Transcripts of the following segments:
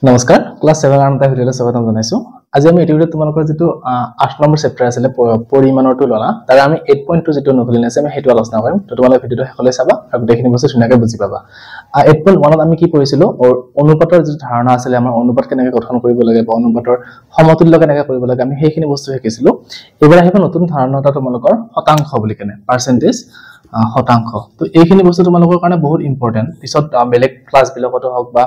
নমস্কাৰ ক্লাস 7 আনটা ভিডিঅ'লৈ স্বাগতম জনাইছো আজি আমি এই ভিডিঅ'ত তোমালোকৰ যেটো 8 নম্বৰ চেপ্টাৰ আছিল পৰিমাণৰ তুলনা তাৰ আমি 8.2 যেটো নকলিন আছে আমি হেতু আলোচনা কৰিম তো তোমালোকে ভিডিঅ'টো হেকলে চাবা আৰু দেখখিনি বস্তু ধুনিয়াকৈ বুজি পাবা 8.1 ত আমি কি কৰিছিলো অনুপাতৰ যেটো ধাৰণা আছিল আমাৰ অনুপাত কেনেকৈ গঠন কৰিব লাগে বা অনুপাতৰ সমতুল্য কেনেকৈ কৰিব লাগে আমি হেখিনি বস্তু শিকিছিলো এবাৰ আহিব নতুন ধাৰণা এটা তোমালোকৰ শতাংশ বুলি কেনে পাৰ্সেন্টেজ শতাংশ তো এইখিনি বস্তু তোমালোকৰ কাৰণে বহুত ইম্পৰ্টেন্ট পিছত বেলেগ ক্লাস বিলাকতো হক বা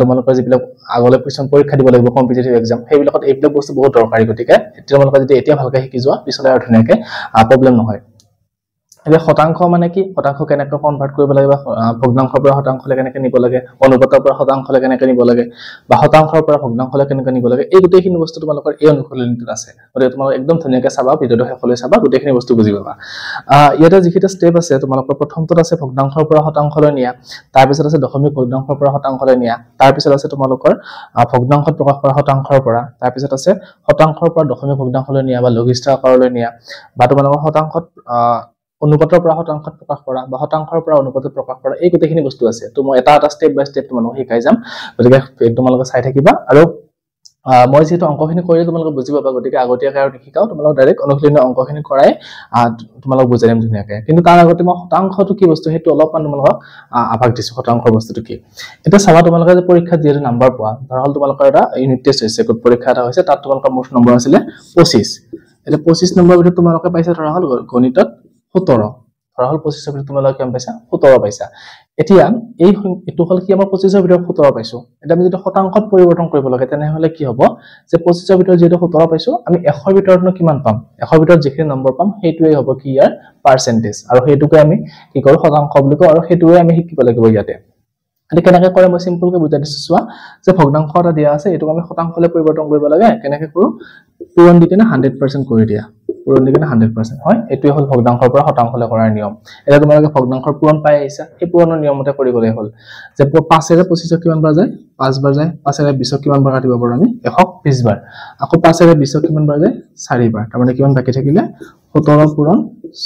তোমালোকৰ যিবিলাক আগলৈ কোৱেশ্চন পৰীক্ষা দিব লাগিব কম্পিটিটিভ এক্সাম সেইবিলাকত এইবিলাক বস্তু বহুত দৰকাৰী গতিকে তোমালোকে যদি এতিয়া ভালকৈ শিকি যোৱা পিছলৈ আৰু ধুনিয়াকৈ প্ৰবলেম নহয় এবে শতাংশ মানে কি শতাংশ কেনেকৈ কনভাৰ্ট কৰিব লাগে বা ভগ্নাংশৰ পৰা শতাংশলৈ কেনেকৈ নিব লাগে অনুপাতৰ পৰা শতাংশলৈ কেনেকৈ নিব লাগে বা শতাংশৰ পৰা ভগ্নাংশলৈ কেনেকৈ নিব লাগে এই গোটেইখিনি বস্তু তোমালোকৰ এই অনুশীলনীটোত আছে গতিকে তোমালোক একদম ধুনিয়াকৈ চাবা ভিডিঅ'টো হেকলৈ চাবা গোটেইখিনি বস্তু বুজি পাবা ইয়াতে যিকিটা স্টেপ আছে তোমালোকৰ প্ৰথমটোত আছে ভগ্নাংশৰ পৰা শতাংশলৈ নিয়া তাৰ পিছত আছে দশমিক ভগ্নাংশৰ পৰা শতাংশলৈ নিয়া তাৰ পিছত আছে তোমালোকৰ ভগ্নাংশত প্ৰকাশ কৰা শতাংশৰ পৰা তাৰ পিছত আছে শতাংশৰ পৰা দশমিক ভগ্নাংশলৈ নিয়া বা লঘিষ্ঠ আকাৰলৈ নিয়া বা তোমালোকৰ শতাংশত অনুপাতৰ পৰা শতাংশত প্ৰকাশ কৰা বা শতাংশৰ পৰা অনুপাতত প্ৰকাশ কৰা এই গোটেইখিনি বস্তু আছে তো মই এটা স্টেপ বাই স্টেপ তোমালোক শিকাই যাম গতিকে তোমালোকে চাই থাকিবা আৰু মই যেটো অংকখিনি কৰিলে তোমালোকে বুজি পাবা গতিকে আগতীয়াকৈ আৰু নিশিকাও তোমালোক ডাইৰেক্ট অনুশীলনৰ অংকখিনি কৰাই তোমালোক বুজাই দিম ধুনিয়াকৈ কিন্তু তাৰ আগতে মই শতাংশটো কি বস্তু হেতু অলপমান তোমালোকক আভাস দিছো শতাংশৰ বস্তুটো কি এটা চাবা তোমালোকে যে পৰীক্ষাত যেটো নম্বৰ পোৱা ধৰহল তোমালোকৰ এটা ইউনিট টেষ্ট হৈছে কোড পৰীক্ষা এটা হৈছে তাত তোমালোকৰ মুঠ নম্বৰ আছিল 25 এটা 25 নম্বৰ ভিতৰত তোমালোকে পাইছা ধৰহল গণিতত 17 ধৰহল 25 ভিতৰত তোমালোকে কিমান পাইছা 17 পাইছা এতিয়া এই এটো হল কি আমাৰ 25 ভিতৰত 17 পাইছো এটা আমি যদি শতাংশত পৰিৱৰ্তন কৰিব লাগে তেনে হলে কি হ'ব যে 25 ভিতৰত যেটো 17 পাইছো আমি 100 ভিতৰত কিমান পাম 100 ভিতৰত যিখিনি নম্বৰ পাম হেতুৱে হ'ব কি ইয়াৰ পাৰ্সেন্টেজ আৰু হেতুকে আমি কি কৰো শতাংশ বুলি কওঁ আৰু হেতুৱে আমি শিকিব লাগিব ইয়াতে এটা কেনেকৈ কৰে মই সিম্পলকৈ বুজাই দিছো চোৱা যে ভগ্নাংশ এটা দিয়া আছে এটো আমি শতাংশলৈ পৰিৱৰ্তন কৰিব লাগে কেনেকৈ কৰো পূৰণ দি কিনে 100% কৰি দিয়া পূৰণ দি কিনে 100% হয় এটোই হল ভগ্নাংশৰ পৰা শতাংশলৈ কৰাৰ নিয়ম এটা তোমালোকে ভগ্নাংশৰ পূৰণ পাই আহিছা এই পূৰণৰ নিয়মতে কৰিবলে হল যে 5 এৰে 25 কিমান বাৰ যায় 5 বাৰ যায় 5 এৰে 20 কিমান বাৰ কাটিব পাৰো আমি 120 বাৰ আকৌ 5 এৰে 20 কিমান বাৰ যায় 4 বাৰ তাৰ মানে কিমান বাকি থাকিলে 17 পূৰণ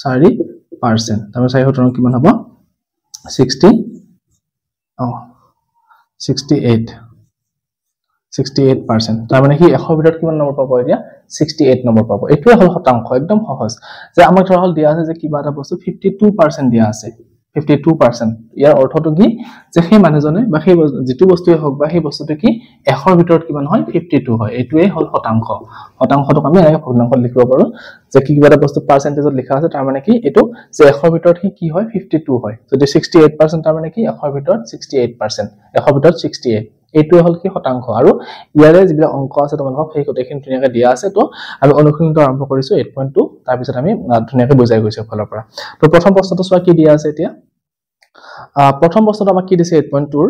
4% তাৰ মানে 4 17 কিমান হ'ব 68% তাৰ মানে কি 100 ভিতৰত কিমান নম্বৰ পাব এতিয়া 68 নম্বৰ পাব এটোৱে হল শতাংশ একদম সহজ যে আমাক ধৰহল দিয়া আছে যে কিবা এটা বস্তু 52% দিয়া আছে 52% ইয়াৰ অৰ্থটো কি যে সেই মানুহজনে বা সেই যেটো বস্তুৱে হওক বা সেই বস্তুটো কি 100 ভিতৰত কিমান হয় 52 হয় এটোৱে হল শতাংশ শতাংশটো আমি এনেকৈ ভগ্নাংশত লিখিব পাৰো যে কিবা এটা বস্তু পাৰ্সেন্টেজত লিখা আছে তাৰ মানে কি এটো যে 100 ভিতৰত কি হয় 52 হয় যদি 68% তাৰ মানে কি 100 ভিতৰত 68% 100 ভিতৰত 68 এটোৱে হল কি শতাংশ আৰু ইয়াৰে যিবিলাক অংক আছে তোমালোকক সেই গোটেইখিনি ধুনিয়াকৈ দিয়া আছে তো আমি অনুশীলনটো আৰম্ভ কৰিছো 8.2 তাৰ পিছত আমি ধুনিয়াকৈ বুজাই গৈছো ফলৰ পৰা তো প্ৰথম প্ৰশ্নটো চোৱা কি দিয়া আছে এতিয়া প্ৰথম প্ৰশ্নটো আমাক কি দিছে 8.2 ৰ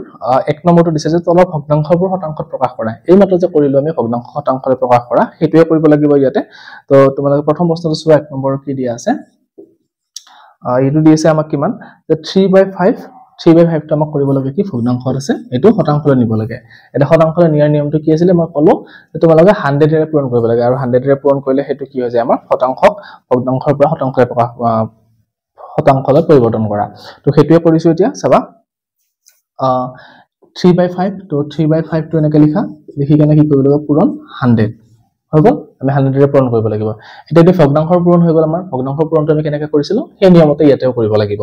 1 নম্বৰটো দিছে যে তলৰ ভগ্নাংশবোৰ শতাংশত প্ৰকাশ কৰা এই মাত্ৰ যে কৰিলো আমি ভগ্নাংশ শতাংশলৈ প্ৰকাশ কৰা হেতুৱে কৰিব লাগিব ইয়াতে তো তোমালোকে প্ৰথম প্ৰশ্নটো চোৱা 1 নম্বৰ কি দিয়া আছে ইটো দিছে আমাক কিমান যে 3/5 3/5 টো আমাক কৰিব লাগে কি ভগ্নাংশত আছে এটো শতাংশলৈ নিব লাগে এটা শতাংশলৈ নিয়াৰ নিয়মটো কি আছিল মই কলো যে তোমালোকে 100 এৰে পূৰণ কৰিব লাগে আৰু 100 এৰে পূৰণ কৰিলে হেতু কি হৈ যায় আমাৰ শতাংশক ভগ্নাংশৰ পৰা শতাংশলৈ প্ৰকাশ শতাংশলৈ পৰিৱৰ্তন কৰা তো হেতুৱে কৰিছো এতিয়া চাবা 3/5 তো 3/5 টো এনেকৈ লিখি কেনে কি কৰিব লাগিব পূৰণ 100 হৈ গল আমি 100 এৰে পূৰণ কৰিব লাগিব এটা দি ভগ্নাংশৰ পূৰণ হৈ গল আমাৰ ভগ্নাংশৰ পূৰণটো আমি কেনেকৈ কৰিছিলো সেই নিয়মতে ইয়াতেও কৰিব লাগিব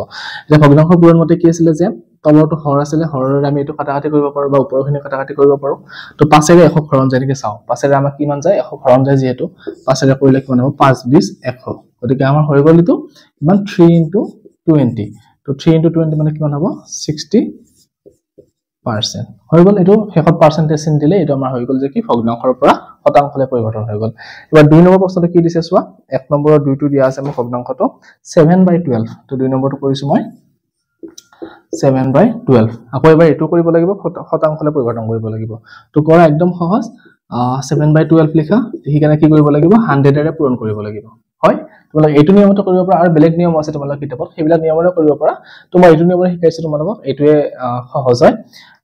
যে ভগ্নাংশৰ পূৰণ মতে কি আছিল যে তলৰটো হৰ আছিল হৰৰে আমি এটো কাটাকাটি কৰিব পাৰো বা ওপৰখিনি কাটাকাটি কৰিব পাৰো তো 5 এৰে 100 হৰণ যায় নেকি চাও 5 এৰে আমাক কিমান যায় 100 হৰণ যায় যেহেতু 5 এৰে কৰিলে কিমান হ'ব 5 20 100 গতিকে আমাৰ হৈ গল ইটো কিমান 3 * 20 তো 3 * 20 মানে কিমান হ'ব 60% হৈ গল এটো শেষত পাৰ্সেন্টেজ চিন দিলে এটো আমাৰ হৈ গল যে কি ভগ্নাংশৰ পৰা শতাংশলৈ পৰিৱৰ্তন হৈ গল এবাৰ 2 নম্বৰ প্ৰশ্নটো কি দিছে চোৱা 1 নম্বৰৰ 2 টো দিয়া আছে মই ভগ্নাংশটো 7/12 তো 2 নম্বৰটো কৰিছো মই 7/12 আকৌ এবাৰ এটো কৰিব লাগিব শতাংশলৈ পৰিৱৰ্তন কৰিব লাগিব তো কৰা একদম সহজ 7/12 লিখা দেখি কেনে কি কৰিব লাগিব 100 এৰে পূৰণ কৰিব লাগিব হয় তোমালোক এটো নিয়মতে কৰিব পাৰা আৰু বেলেগ নিয়ম আছে তোমালোক কিতাপত সেইবিলাক নিয়মৰে কৰিব পাৰা তো মই এটো নিয়মৰে শিকাইছো তোমালোকক এটোৱে সহজ হয়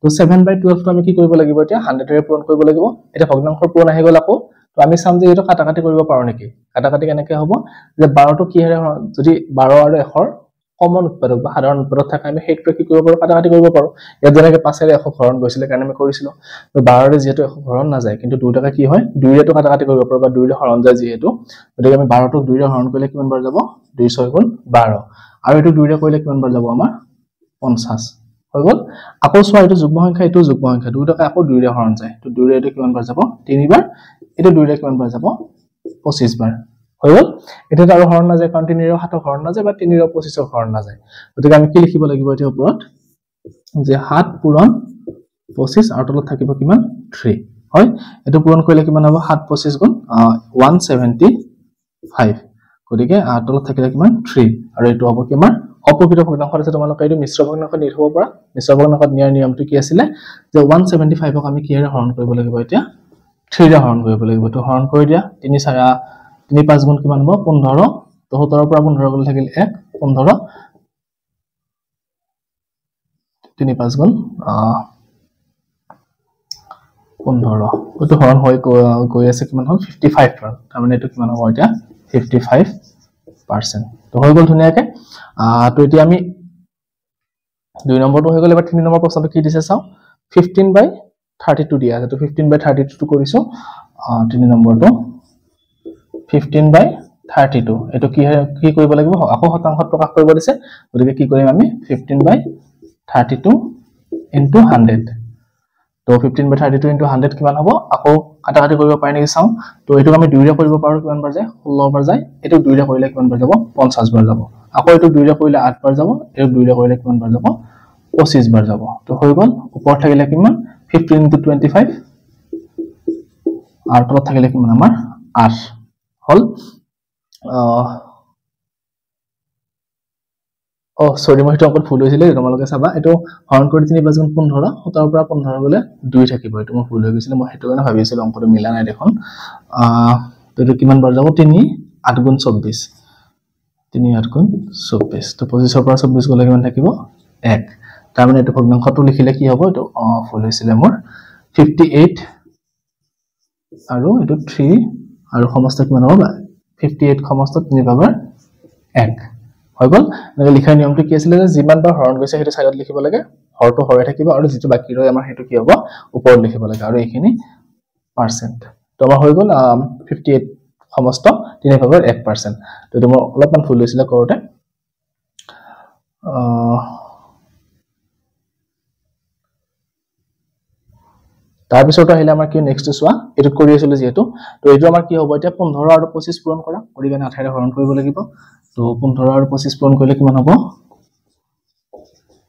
তো 7/12 টো আমি কি কৰিব লাগিব এতিয়া 100 এৰে পূৰণ কৰিব লাগিব এটা ভগ্নাংশৰ পূৰণ আহি গল আকৌ তো আমি চাম যে এটো কাটাকাটি কৰিব পাৰো নেকি কাটাকাটি কেনেকৈ হ'ব যে 12 টো কি হেৰে যদি 12 আৰু 1 ৰ কমন উৎপাদক বা সাধাৰণ উৎপাদক থাকে আমি সেইটো কি কৰিব পাৰো কাটাকাটি কৰিব পাৰো ইয়াত যেনেকৈ 5 ৰে 100 হৰণ গৈছিলে কাৰণে আমি কৰিছিলো তো 12 ৰে যেহেতু 100 হৰণ না যায় কিন্তু 2 টাকা কি হয় 2 ৰে তো কাটাকাটি কৰিব পাৰো বা 2 ৰে হৰণ যায় যেহেতু গতিকে আমি 12 টোক 2 ৰে হৰণ কৰিলে কিমান বাৰ যাব 2 6 গুণ 12 আৰু এটো 2 ৰে কৰিলে কিমান বাৰ যাব আমাৰ 50 হৈ গল আকৌ সোৱা এটো যুগ্ম সংখ্যা এটো যুগ্ম সংখ্যা 2 টাকা আকৌ 2 ৰে হৰণ যায় তো 2 ৰে এটো কিমান বাৰ যাব 3 বাৰ এটো 2 ৰে কিমান বাৰ যাব 25 বাৰ হৈ গল এটা আৰু হৰণ না যায় কাৰণ 3 ৰে 7 হৰণ না যায় বা 3 ৰে 25 হৰণ না যায় গতিকে আমি কি লিখিব লাগিব এটো ওপৰত যে 7 পূৰণ 25 আৰু তলত থাকিব কিমান 3 হয় এটো পূৰণ কৰিলে কিমান হ'ব 7 25 গুণ 175 গতিকে তলত থাকিলে কিমান 3 আৰু এটো হ'ব কিমান অপকৃত ভগ্নাংশ আছে তোমালোকে এটো মিশ্ৰ ভগ্নাংশ নিৰ্ভৰ পৰা মিশ্ৰ ভগ্নাংশত নিয়াৰ নিয়মটো কি আছিল যে 175 ক আমি কিহেৰে হৰণ কৰিব লাগিব এতিয়া 3 ৰে হৰণ কৰিব লাগিব তো হৰণ কৰি দিয়া 3 5 গুণ কিমান হ'ব 15 তো 17 পৰা 15 গলে থাকিল 1 15 3 5 গুণ 15 ওটো হৰণ হৈ গৈ আছে কিমান হ'ল 55 ৰ তাৰ মানে এটো কিমান হ'ব এতিয়া 55% তো হৈ গল ধুনিয়াকে তো এতিয়া আমি 2 নম্বৰটো হৈ গল এবাৰ 3 নম্বৰ প্ৰশ্নটো কি দিছে চাও 15/32 দিয়া আছে তো 15/32 টো কৰিছো 3 নম্বৰটো 15/32 এটো কি কৰিব লাগিব আকৌ শতাংশত প্ৰকাশ কৰিব দিছে গতিকে কি কৰিম আমি 15/32 into 100 তো 15/32 into 100 কিমান হ'ব আকৌ কাটাকাটি কৰিব পাৰি নেকি চাও তো এটো আমি 2 ৰে কৰিব পাৰো কিমান বাৰ যায় 16 বাৰ যায় এটো 2 ৰে কৰিলে কিমান বাৰ যাব 50 বাৰ যাব আকৌ এটো 2 ৰে কৰিলে 8 বাৰ যাব এটো 2 ৰে কৰিলে কিমান বাৰ যাব 25 বাৰ যাব তো হৈ গল ওপৰত থাকিলে কিমান 15 into 25 আৰু তলত থাকিলে কিমান আমাৰ 8 হল সৰি মই এটা অকল ভুল হৈছিলে তোমালোকে চাবা এটো হৰণ কৰি 3 5 গুণ 15 17 পৰা 15 গলে 2 থাকিব এটো মই ভুল হৈ গৈছিল মই হেতু কাৰণে ভাবিছিলো অংকটো মিলা নাই দেখোন তো এটো কিমান বাৰ যাব 3 8 গুণ 24 3 8 গুণ 24 তো 25 পৰা 24 গলে কিমান থাকিব 1 তাৰ মানে এটো ভগ্নাংশটো লিখিলে কি হ'ব এটো ভুল হৈছিলে মোৰ 58 আৰু এটো 3 আৰু সমস্ত কিমান হ'ব 58 সমস্ত 3 পাৱাৰ 1 হৈ গল মানে লিখাৰ নিয়মটো কি আছিল যে যিমান বাৰ হৰণ গৈছে হেতু সাইডত লিখিব লাগে হৰটো হৰে থাকিব আৰু যেটো বাকি ৰয় আমাৰ হেতু কি হ'ব ওপৰত লিখিব লাগে আৰু এইখিনি পাৰ্সেন্ট তো আমাৰ হৈ গল 58 সমস্ত 3 পাৱাৰ 1% তো তোমাৰ অলপমান ভুল হৈছিল কৰোতে তাৰ পিছত আহিলে আমাৰ কি নেক্সট চোৱা এটো কৰি আছিল যেহেতু তো এটো আমাৰ কি হ'ব এতিয়া 15 আৰু 25 পূৰণ কৰা কৰি কেনে 18 ৰে হৰণ কৰিব লাগিব তো 15 আৰু 25 পূৰণ কৰিলে কিমান হ'ব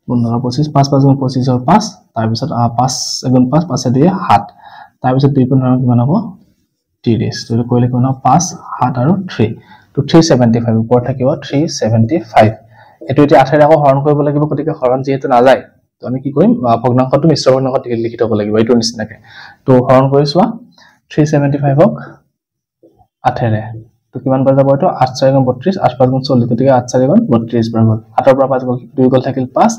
15 25 5 5 গুণ 25 ৰ 5 তাৰ পিছত 5 গুণ 5 5 2 7 তাৰ পিছত 2 15 কিমান হ'ব 30 তো এটো কৰিলে কিমান হ'ব 5 7 আৰু 3 তো 375 ওপৰত থাকিব 375 এটো এতিয়া 18 আকৌ হৰণ কৰিব লাগিব গতিকে হৰণ যেহেতু না যায় তো আমি কি কৰিম ভগ্নাংশটো মিশ্ৰ ভগ্নাংশত লিখি থব লাগিব এইটো নিচিনাকে তো হৰণ কৰি চোৱা 375 ক 18 তো কিমান বাৰ যাব এটো 8 4 গুণ 32 8 5 গুণ 40 গতিকে 8 4 গুণ 32 বাৰ গল 8 পৰা 5 গল 2 গল থাকিল 5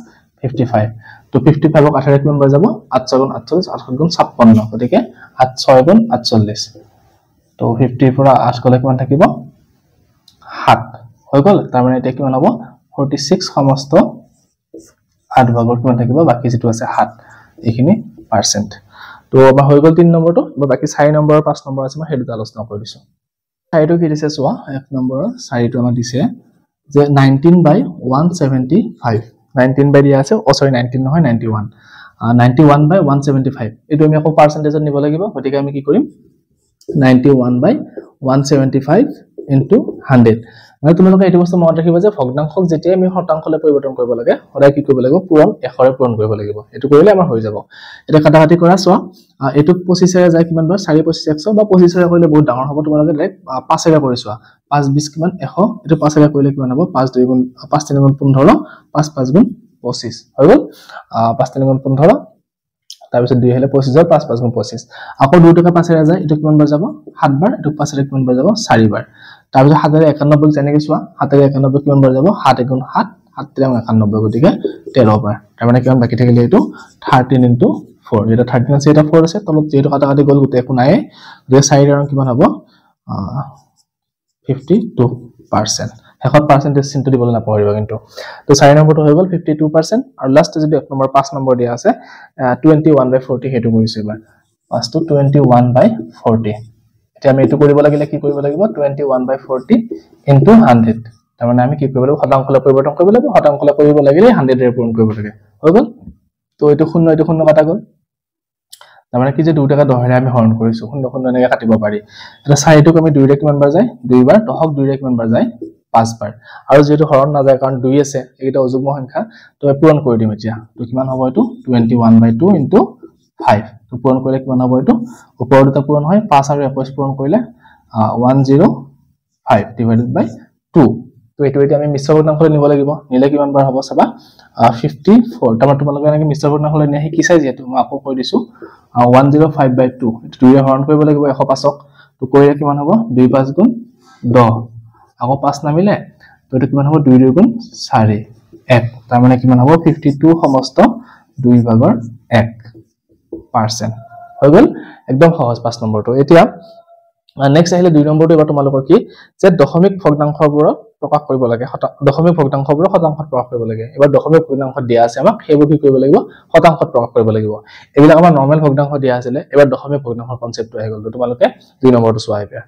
55 তো 55 ক 18 কিমান বাৰ যাব 8 6 গুণ 48 8 গুণ 56 গতিকে 8 6 গুণ 48 তো 50 পৰা 8 গলে কিমান থাকিব 7 হৈ গল তাৰ মানে এটা কিমান হ'ব 46 সমস্ত 8 ভাগৰ কিমান থাকিব বাকি যেটো আছে 7 এইখিনি পাৰ্সেন্ট তো আমাৰ হৈ গল 3 নম্বৰটো বাকি 4 নম্বৰ আৰু 5 নম্বৰ আছে মই হেতু আলোচনা কৰি দিছো চাইটো কি দিছে চোৱা 1 নম্বৰৰ 4টো আমাৰ দিছে যে 19/175 19 বাই দিয়া আছে সৰি 19 নহয় 91 91/175 এটো আমি আকৌ পাৰ্সেন্টেজত নিব লাগিব গতিকে আমি কি কৰিম 91/175 into 100 মানে তোমালোকে এটো বস্তু মনত ৰাখিবা যে ভগ্নাংশক যেতিয়া আমি শতাংশলৈ পৰিৱৰ্তন কৰিব লাগে সদায় কি কৰিব লাগিব পূৰণ 1 ৰে পূৰণ কৰিব লাগিব এটো কৰিলে আমাৰ হৈ যাব এটা কাটাকাটি কৰা চোৱা এটো 25 ৰে যায় কিমান বাৰ 4 25 100 বা 25 ৰে কৰিলে বহুত ডাঙৰ হ'ব তোমালোকে ডাইৰেক্ট 5 ৰে কৰি চোৱা 5 20 কিমান 100 এটো 5 ৰে কৰিলে কিমান হ'ব 5 2 গুণ 5 3 গুণ 15 5 5 গুণ 25 হৈ গল 5 3 গুণ 15 তাৰ পিছত 2 হলে 25 5 5 গুণ 25 আকৌ 2 টকা 5 ৰে যায় এটো কিমান বাৰ যাব 7 বাৰ এটো 5 ৰে কিমান বাৰ যাব 4 বাৰ তাৰ পিছত 7 ৰে 91 যেনেকৈ চোৱা 7 ৰে 91 কিমান বাৰ যাব 7 গুণ 7 7 ৰে 91 গতিকে 13 বাৰ তাৰ মানে কিমান বাকি থাকিলে এটো 13 into 4 এটা 13 আছে এটা 4 আছে তলত যেটো কাটাকাটি গল গুতে একো নাই যে 4 ৰ কিমান হ'ব 52% শেষত পাৰ্চেন্টেজ চিনটো দিবলৈ নাপাহৰিবা কিন্তু তো 4 নম্বৰটো হৈ গ'ল 52% আৰু লাষ্ট যদি 1 নম্বৰ 5 নম্বৰ দিয়া আছে 21/40 হেতু কৰিছো এবাৰ ফাৰ্ষ্টটো 21/40 এতিয়া আমি এটো কৰিব লাগিলে কি কৰিব লাগিব 21/40 ইনটু 100 তাৰ মানে আমি কি কৰিব লাগিব শতাংশলৈ পৰিৱৰ্তন কৰিব লাগিব শতাংশলৈ কৰিব লাগিলে 100 ৰে পূৰণ কৰিব লাগে হৈ গ'ল তো এটো শূন্য কাটা গ'ল তাৰ মানে কি যে 2 টাকা 10 ৰে আমি হৰণ কৰিছো শূন্য শূন্য এনেকৈ কাটিব পাৰি এটা 4 টোক আমি 2 ৰে কিমান বাৰ যায় 2 বাৰ 10ক 2 ৰে কিমান বাৰ যায় 5 বাৰ আৰু যেটো হৰণ না যায় কাৰণ 2 আছে এটা অযুগ্ম সংখ্যা তো পূৰণ কৰি দিম এতিয়া তো কিমান হ'ব এটো 21/2 ইনটু 5 তো পূৰণ কৰিলে কিমান হ'ব এটো ওপৰৰ দুটা পূৰণ হয় 5 আৰু 21 পূৰণ কৰিলে 105 ডিভাইডেড বাই 2 তো এটো এতিয়া আমি মিশ্ৰ ভগ্নাংশলৈ নিব লাগিব নিলে কিমান বাৰ হ'ব চাবা 54 তাৰ তোমালোকে এনেকৈ মিশ্ৰ ভগ্নাংশলৈ নিয়া কি চাই যেটো মই আকৌ কৈ দিছো 105/2 এটো 2 ৰে হৰণ কৰিব লাগিব 105ক তো কৰিলে কিমান হ'ব 2 5 গুণ 10 আকৌ 5 নামিলে তো এটো কিমান হ'ব 2 2 গুণ 4 1 তাৰ মানে কিমান হ'ব 52 সমস্ত 2 ভাগৰ 1% হৈ গ'ল একদম সহজ 5 নম্বৰটো এতিয়া নেক্সট আহিলে 2 নম্বৰটো এবাৰ তোমালোকৰ কি যে দশমিক ভগ্নাংশবোৰ প্ৰকাশ কৰিব লাগে দশমিক ভগ্নাংশবোৰ শতাংশত প্ৰকাশ কৰিব লাগে এবাৰ দশমিক ভগ্নাংশ দিয়া আছে আমাক সেইবোৰ কি কৰিব লাগিব শতাংশত প্ৰকাশ কৰিব লাগিব এবিলাক আমাৰ নৰমাল ভগ্নাংশ দিয়া আছিল এবাৰ দশমিক ভগ্নাংশৰ কনসেপ্টটো আহি গ'ল তোমালোকে 2 নম্বৰটো চোৱা এতিয়া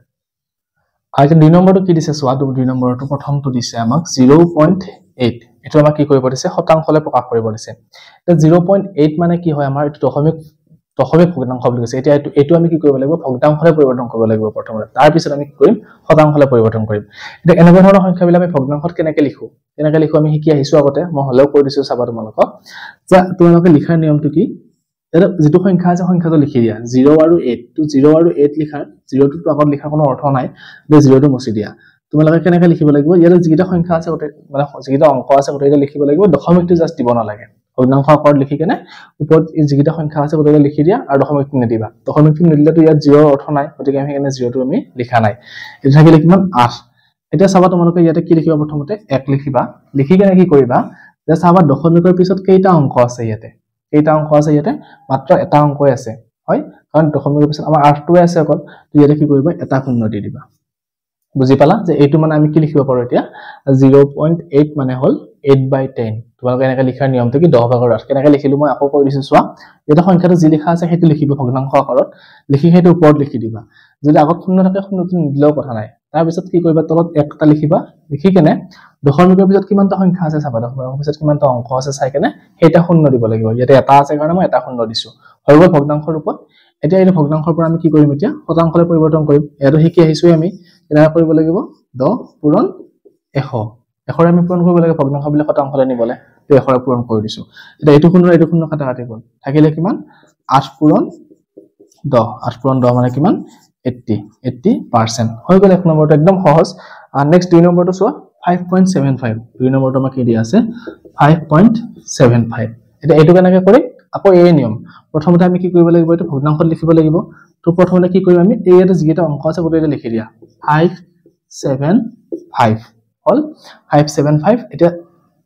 আগে 2 নম্বৰটো কি দিছে চোৱা 2 নম্বৰটো প্ৰথমটো দিছে আমাক 0.8 এটো আমাক কি কৰিব দিছে শতাংশলৈ প্ৰকাশ কৰিব দিছে তে 0.8 মানে কি হয় আমাৰ এটো দশমিক ভগ্নাংশ বুলি কৈছে এতিয়া এটো আমি কি কৰিব লাগিব ভগ্নাংশলৈ পৰিৱৰ্তন কৰিব লাগিব প্ৰথমতে তাৰ পিছত আমি কি কৰিম শতাংশলৈ পৰিৱৰ্তন কৰিম এটা এনেকুৱা ধৰণৰ সংখ্যাবিলাক আমি ভগ্নাংশত কেনেকৈ লিখো আমি শিকি আহিছো আগতে মই হলেও কৈ দিছো চাবা তোমালোকক যে তোমালোকে লিখাৰ নিয়মটো কি এটা যেটো সংখ্যা আছে সংখ্যাটো লিখি দিয়া 0 আৰু 8 তো 0 আৰু 8 লিখাৰ 0 টো আগত লিখাৰ কোনো অৰ্থ নাই যে 0 টো মুছি দিয়া তোমালোকে কেনেকৈ লিখিব লাগিব ইয়াৰ যিটা সংখ্যা আছে গোটে মানে যিটা অংক আছে গোটেইটা লিখিব লাগিব দশমিকটো জাস্ট দিব নালাগে ভগ্নাংশ আকাৰত লিখি কেনে ওপৰত যিটা সংখ্যা আছে গোটেইটা লিখি দিয়া আৰু দশমিকটো নিদিবা দশমিকটো নিদিলে তো ইয়াত 0 অৰ্থ নাই গতিকে আমি কেনে 0 টো আমি লিখা নাই এটা থাকিলে কিমান 8 এতিয়া চাবা তোমালোকে ইয়াতে কি লিখিবা প্ৰথমতে 1 লিখিবা লিখি কেনে কি কৰিবা যে চাবা দশমিকৰ পিছত কেইটা অংক আছে ইয়াতে মাত্ৰ এটা অংকই আছে হয় কাৰণ দশমিকৰ পিছত আমাৰ 8 টোৱে আছে অকল তো ইয়াতে কি কৰিবা এটা শূন্য দি দিবা বুজি পালা যে এইটো মানে আমি কি লিখিব পাৰো এতিয়া 0.8 মানে হল 8/10 তোমালোকে এনেকৈ লিখাৰ নিয়মটো কি 10 ভাগৰ 8 কেনেকৈ লিখিলো মই আকৌ কৈ দিছো চোৱা এটা সংখ্যাটো যি লিখা আছে সেইটো লিখিব ভগ্নাংশ আকাৰত লিখি সেইটো ওপৰত লিখি দিবা যদি আগত শূন্য থাকে শূন্যটো নিদিলেও কথা নাই তাৰ পিছত কি কৰিবা তলত একটা লিখিবা লিখি কেনে দশমিকৰ পিছত কিমানটা সংখ্যা আছে চাবা দশমিকৰ পিছত কিমানটা অংক আছে চাই কেনে সেইটা শূন্য দিব লাগিব ইয়াতে এটা আছে কাৰণে মই এটা শূন্য দিছো হৈ গ'ল ভগ্নাংশৰ ৰূপত এতিয়া এই ভগ্নাংশৰ পৰা আমি কি কৰিম এতিয়া শতাংশলৈ পৰিৱৰ্তন কৰিম ইয়াতো শিকি আহিছো আমি কেনেকৈ কৰিব লাগিব 10 পূৰণ 100 100 আমি পূৰণ কৰিব লাগে ভগ্নাংশবিলাক শতাংশলৈ নিবলে তো 100 পূৰণ কৰি দিছো এটা এইটো শূন্য কাটা গ'ল থাকিলে কিমান 8 পূৰণ 10 মানে কিমান 80% হৈ গ'ল এক নম্বৰটো একদম সহজ নেক্সট 2 নম্বৰটো চোৱা 5.75 2 নম্বৰটো আমাক কি দিয়া আছে 5.75 এটা এইটো কেনেকৈ কৰিম আকৌ এই নিয়ম প্ৰথমতে আমি কি কৰিব লাগিব এটো ভগ্নাংশত লিখিব লাগিব তো প্ৰথমতে কি কৰিম আমি এইটো যিটা অংক আছে গোটেইটা লিখি দিয়া 575 হল 575 এটা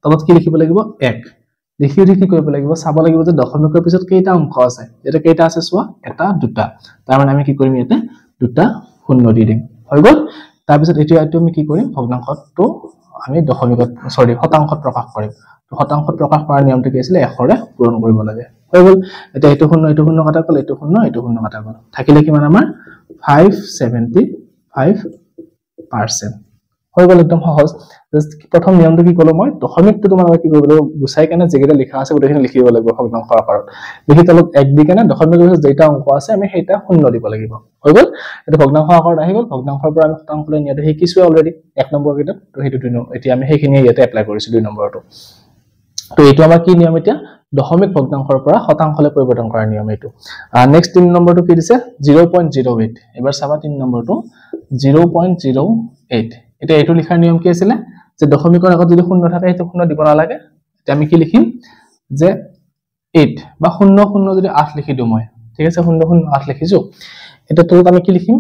তলত কি লিখিব লাগিব 1 লিখি কি কৰিব লাগিব চাব লাগিব যে দশমিকৰ পিছত কেইটা অংক আছে এটা কেইটা আছে চোৱা এটা দুটা তাৰ মানে আমি কি কৰিম ইয়াতে দুটা শূন্য দি দিম হৈ গ'ল তাৰ পিছত এতিয়া আমি কি কৰিম ভগ্নাংশটো আমি শতাংশত প্ৰকাশ কৰিম তো শতাংশত প্ৰকাশ কৰাৰ নিয়মটো কি আছিল 100 ৰে পূৰণ কৰিব লাগে হৈ গ'ল এটা এইটো শূন্য কাটা গ'ল এইটো শূন্য কাটা গ'ল থাকিলে কিমান আমাৰ 575% হৈ গ'ল একদম সহজ প্ৰথম নিয়মটো কি ক'লো মই দশমিকটো তোমালোকে কি কৰিব লাগিব গুছাই কেনে যেগেটা লিখা আছে গোটেইখিনি লিখিব লাগিব ভগ্নাংশ আকাৰত লিখি তলত 1 দি কেনে দশমিকৰ পিছত যেটা অংক আছে আমি সেইটা শূন্য দিব লাগিব হৈ গ'ল এটা ভগ্নাংশ আকাৰত আহি গ'ল ভগ্নাংশৰ পৰা আমি শতাংশলৈ নিয়াটো শিকিছো অলৰেডি 1 নম্বৰ কিতাপ তো সেইটো এতিয়া আমি সেইখিনি ইয়াতে এপ্লাই কৰিছো 2 নম্বৰটো তো এইটো আমাৰ কি নিয়ম এতিয়া দশমিক ভগ্নাংশৰ পৰা শতাংশলৈ পৰিৱৰ্তন কৰাৰ নিয়ম এইটো নেক্সট 3 নম্বৰটো কি দিছে 0.08 এবাৰ চাবা 3 নম্বৰটো 0.08 এটা এইটো লিখাৰ নিয়ম কি আছিল যে দশমিকৰ আগত যদি শূন্য থাকে সেইটো শূন্য দিব নালাগে এতিয়া আমি কি লিখিম যে 8 বা 00 যদি 8 লিখি দিও মই ঠিক আছে 008 লিখিছো এটা তলত আমি কি লিখিম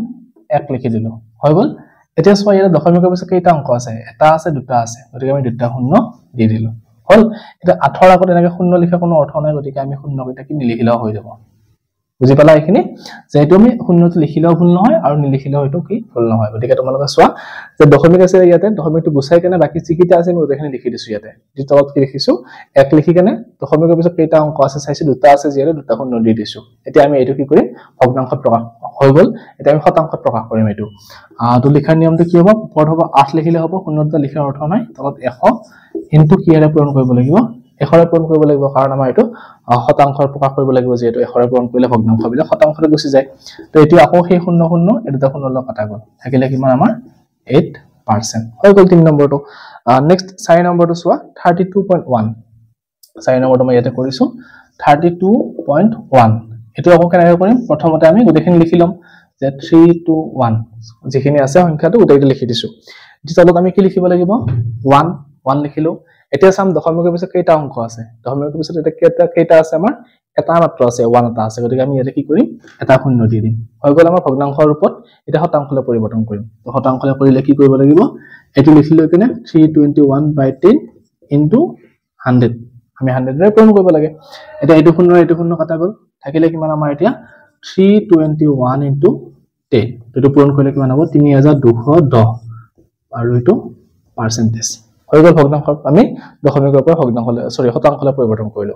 1 লিখি দিলো হৈ গ'ল এতিয়া চোৱা ইয়াত দশমিকৰ পিছত কেইটা অংক আছে এটা আছে দুটা আছে গতিকে আমি দুটা শূন্য দি দিলো হল এটা 8 আগত এনেকৈ শূন্য লিখা কোনো অৰ্থ নাই গতিকে আমি শূন্য কেইটা কি নিলিখিলেও হৈ যাব বুজি পালা এইখিনি যে এটো আমি শূন্যটো লিখিলেও ভুল নহয় আৰু নিলিখিলেও এটো কি ভুল নহয় গতিকে তোমালোকে চোৱা যে দশমিক আছে ইয়াতে দশমিকটো গুছাই কেনে বাকি যিকিটা আছে মই ওইখিনি লিখি দিছো ইয়াতে যে তলত কি লিখিছো 1 লিখি কেনে দশমিকৰ পিছত কেইটা অংক আছে চাইছো দুটা আছে যিহেতু দুটা শূন্য দি দিছো এতিয়া আমি এটো কি কৰিম ভগ্নাংশত প্ৰকাশ হৈ গল এতিয়া আমি শতাংশত প্ৰকাশ কৰিম এটো তো লিখাৰ নিয়মটো কি হ'ব ওপৰত হ'ব 8 লিখিলে হ'ব শূন্যটা লিখাৰ অৰ্থ নাই তলত 100 ইনটু কিৰে পূৰণ কৰিব লাগিব 100 পূৰণ কৰিব লাগিব কাৰণ আমাৰ এটো শতাংশৰ প্ৰকাশ কৰিব লাগিব যেহেতু 100 পূৰণ কৰিলে ভগ্নাংশ বিলে শতাংশৰে গুছি যায় তো এটো আকৌ সেই শূন্য শূন্য এটা শূন্য লগ কাটা গল থাকিলে কিমান আমাৰ 8% হৈ গল 3 নম্বৰটো নেক্সট 4 নম্বৰটো চোৱা 32.1 4 নম্বৰটো মই ইয়াতে কৰিছো 32.1 এটো আকৌ কেনেকৈ কৰিম প্ৰথমতে আমি গোটেইখিনি লিখি লম যে 3 2 1 যিখিনি আছে সংখ্যাটো গোটেইটো লিখি দিছো এতিয়া তলত আমি কি লিখিব লাগিব 1 1 লিখিলো এতিয়া সাম দশমিকৰ পিছত কেইটা অংক আছে দশমিকৰ পিছত এটা কেইটা আছে আমাৰ এটা মাত্ৰ আছে 1 এটা আছে গতিকে আমি ইয়াতে কি কৰিম এটা শূন্য দি দিম হৈ গল আমাৰ ভগ্নাংশৰ ৰূপত এটা শতাংশলৈ পৰিৱৰ্তন কৰিম তো শতাংশলৈ কৰিলে কি কৰিব লাগিব এটো লিখিলৈ কেনে 321/10 ইনটু 100 আমি 100 ৰে পূৰণ কৰিব লাগে এটা এটো শূন্য কাটা গল থাকিলে কিমান আমাৰ এতিয়া 321 ইনটু 10 এটো পূৰণ কৰিলে কিমান হ'ব 3210 আৰু এটো পাৰ্সেন্টেজ হৈ গল ভগ্নাংশ আমি দশমিকৰ পৰা ভগ্নাংশলৈ শতাংশলৈ পৰিৱৰ্তন কৰিলো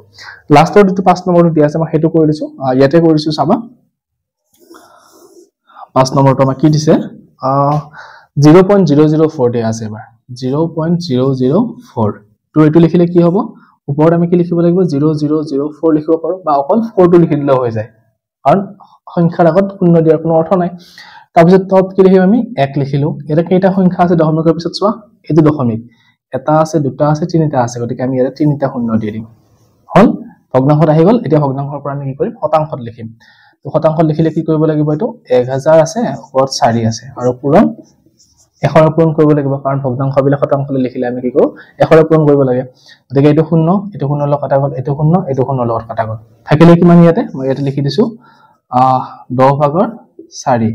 লাষ্টৰ যেটো 5 নম্বৰটো দিয়া আছে মই হেতু কৰি দিছো ইয়াতে কৰিছো চাবা 5 নম্বৰটো আমাৰ কি দিছে 0.004 দিয়া আছে এবাৰ 0.004 তো এটো লিখিলে কি হ'ব ওপৰত আমি কি লিখিব লাগিব 0004 লিখিব পাৰো বা অকল 4 টো লিখি দিলে হৈ যায় কাৰণ সংখ্যাৰ আগত শূন্য দিয়াৰ কোনো অৰ্থ নাই তাৰপিছত তত কি লিখিম আমি 1 লিখিলো এটা কেইটা সংখ্যা আছে দশমিকৰ পিছত চোৱা এটো দশমিক এটা আছে দুটা আছে তিনিটা আছে গতিকে আমি ইয়াতে তিনিটা শূন্য দি দিম হল ভগ্নাংশত আহি গল এতিয়া ভগ্নাংশৰ পৰা আমি কি কৰিম শতাংশত লিখিম তো শতাংশত লিখিলে কি কৰিব লাগিব এটো 1000 আছে ওপৰত 4 আছে আৰু পূৰণ 100 পূৰণ কৰিব লাগিব কাৰণ ভগ্নাংশ বিলে শতাংশলৈ লিখিলে আমি কি কৰো 100 পূৰণ কৰিব লাগে গতিকে এটো শূন্য লগ কাটা গল এটো শূন্য লগ কাটা গল থাকিলে কিমান ইয়াতে মই ইয়াতে লিখি দিছো 10/4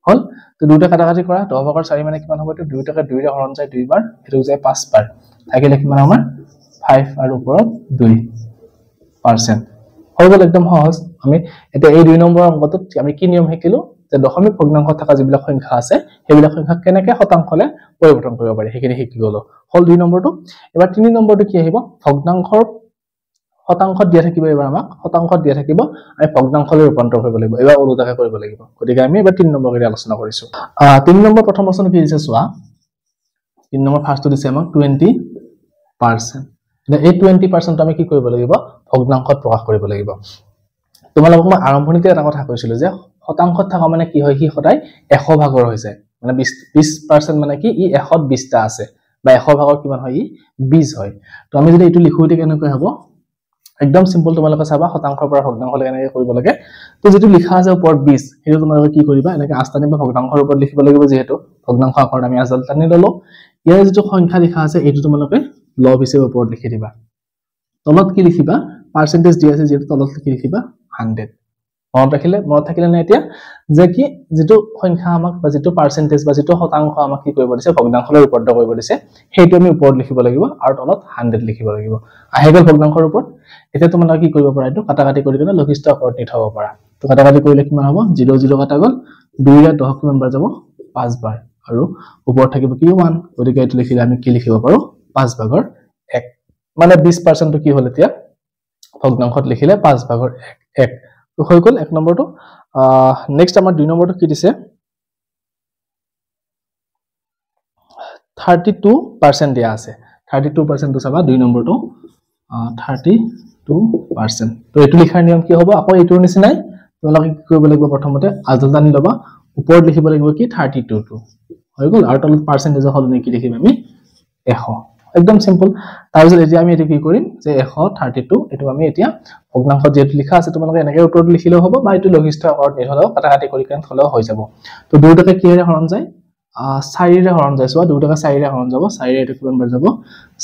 হল তো দুটা কাটাকাটি কৰা 10/4 মানে কিমান হ'ব এটো 2 টাকা 2 ৰে হৰণ যায় 2 বাৰ এটো যায় 5 বাৰ থাকিলে কিমান আমাৰ 5 আৰু ওপৰত 2% হৈ গল একদম সহজ আমি এটা এই 2 নম্বৰ অংকটোত আমি কি নিয়ম শিকিলো যে দশমিক ভগ্নাংশ থকা যিবিলাক সংখ্যা আছে সেইবিলাক সংখ্যা কেনেকৈ শতাংশলৈ পৰিৱৰ্তন কৰিব পাৰি হেখিনি শিকি গলো হল 2 নম্বৰটো এবাৰ 3 নম্বৰটো কি আহিব ভগ্নাংশৰ শতাংশত দিয়া থাকিব এবাৰ আমাক শতাংশত দিয়া থাকিব আমি ভগ্নাংশলৈ ৰূপান্তৰ কৰিব লাগিব এবাৰ ওলোটাকে কৰিব লাগিব গতিকে আমি এবাৰ 3 নম্বৰ কৰি আলোচনা কৰিছো 3 নম্বৰ প্ৰথম প্ৰশ্ন কি দিছে চোৱা 3 নম্বৰ ফাৰ্ষ্টটো দিছে আমাক 20% এই 20% আমি কি কৰিব লাগিব ভগ্নাংশত প্ৰকাশ কৰিব লাগিব তোমালোকক মই আৰম্ভণিতে এটা কথা কৈছিলো যে শতাংশত থকা মানে কি হয় কি সদায় 100 ভাগৰ হৈ যায় মানে 20% মানে কি ই 120 টা আছে বা 100 ভাগৰ কিমান হয় ই 20 হয় তো আমি যদি এটো লিখোতে কেনেকৈ হ'ব একদম সিম্পল তোমালোকে চাবা শতাংশৰ পৰা ভগ্নাংশলৈ কেনেকৈ কৰিব লাগে তো যেটো লিখা আছে ওপৰত 20 হেতু তোমালোকে কি কৰিবা এনেকৈ আস্তানি বা ভগ্নাংশৰ ওপৰত লিখিব লাগিব যেহেতু ভগ্নাংশ আকাৰত আমি আজল টানি ললো ইয়াৰ যেটো সংখ্যা লিখা আছে এটো তোমালোকে লব হিচাপে ওপৰত লিখি দিবা তলত কি লিখিবা পার্সেন্টেজ দিয়া আছে যেটো তলত কি লিখিবা 100 মনত থাকিলে না এতিয়া যে কি যেটো সংখ্যা আমাক বা যেটো পার্সেন্টেজ বা যেটো শতাংশ আমাক কি কৰিব দিছে ভগ্নাংশলৈ ৰূপান্তৰ কৰিব দিছে হেতু আমি ওপৰত লিখিব লাগিব আৰু তলত 100 লিখিব লাগিব আহি গল ভগ্নাংশৰ ওপৰত এতিয়া তোমালোকে কি কৰিব পাৰা এটো কাটাকাটি কৰি কিনে লঘিষ্ঠ আকাৰত নি থব পাৰা তো কাটাকাটি কৰিলে কিমান হ'ব 0 0 কাটা গল 2 ৰ 10 কিমান বাৰ যাব 5 বাৰ আৰু ওপৰত থাকিব কি 1 গতিকে এটো লিখিলে আমি কি লিখিব পাৰো 5/1 মানে 20% কি হল এতিয়া ভগ্নাংশত লিখিলে 5/1 তো হৈ গল 1 নম্বৰটো নেক্সট আমাৰ 2 নম্বৰটো কি দিছে 32% দিয়া আছে 32% তো চাবা 2 নম্বৰটো 32% তো এটো লিখাৰ নিয়ম কি হ'ব আকৌ এটোৰ নিচিনাই তোমালোকে কি কৰিব লাগিব প্ৰথমতে আজল টানি লবা ওপৰত লিখিব লাগিব কি 32 টো হৈ গল আৰু তলত পাৰ্সেন্টেজৰ হল নেকি লিখিম আমি 100 একদম সিম্পল তাৰপিছত এতিয়া আমি এটো কি কৰিম যে 132 এটো আমি এতিয়া ভগ্নাংশত যেটো লিখা আছে তোমালোকে এনেকৈ উত্তৰত লিখিলেও হ'ব বা এটো লঘিষ্ঠ আকাৰত নিহলেও কাটাকাটি কৰি কেন থলেও হৈ যাব তো 2 টাকা কিৰে হৰণ যায় 4 ৰে হৰণ যায় সোৱা 2 টাকা 4 ৰে হৰণ যাব 4 ৰে এটো কিমান বাৰ যাব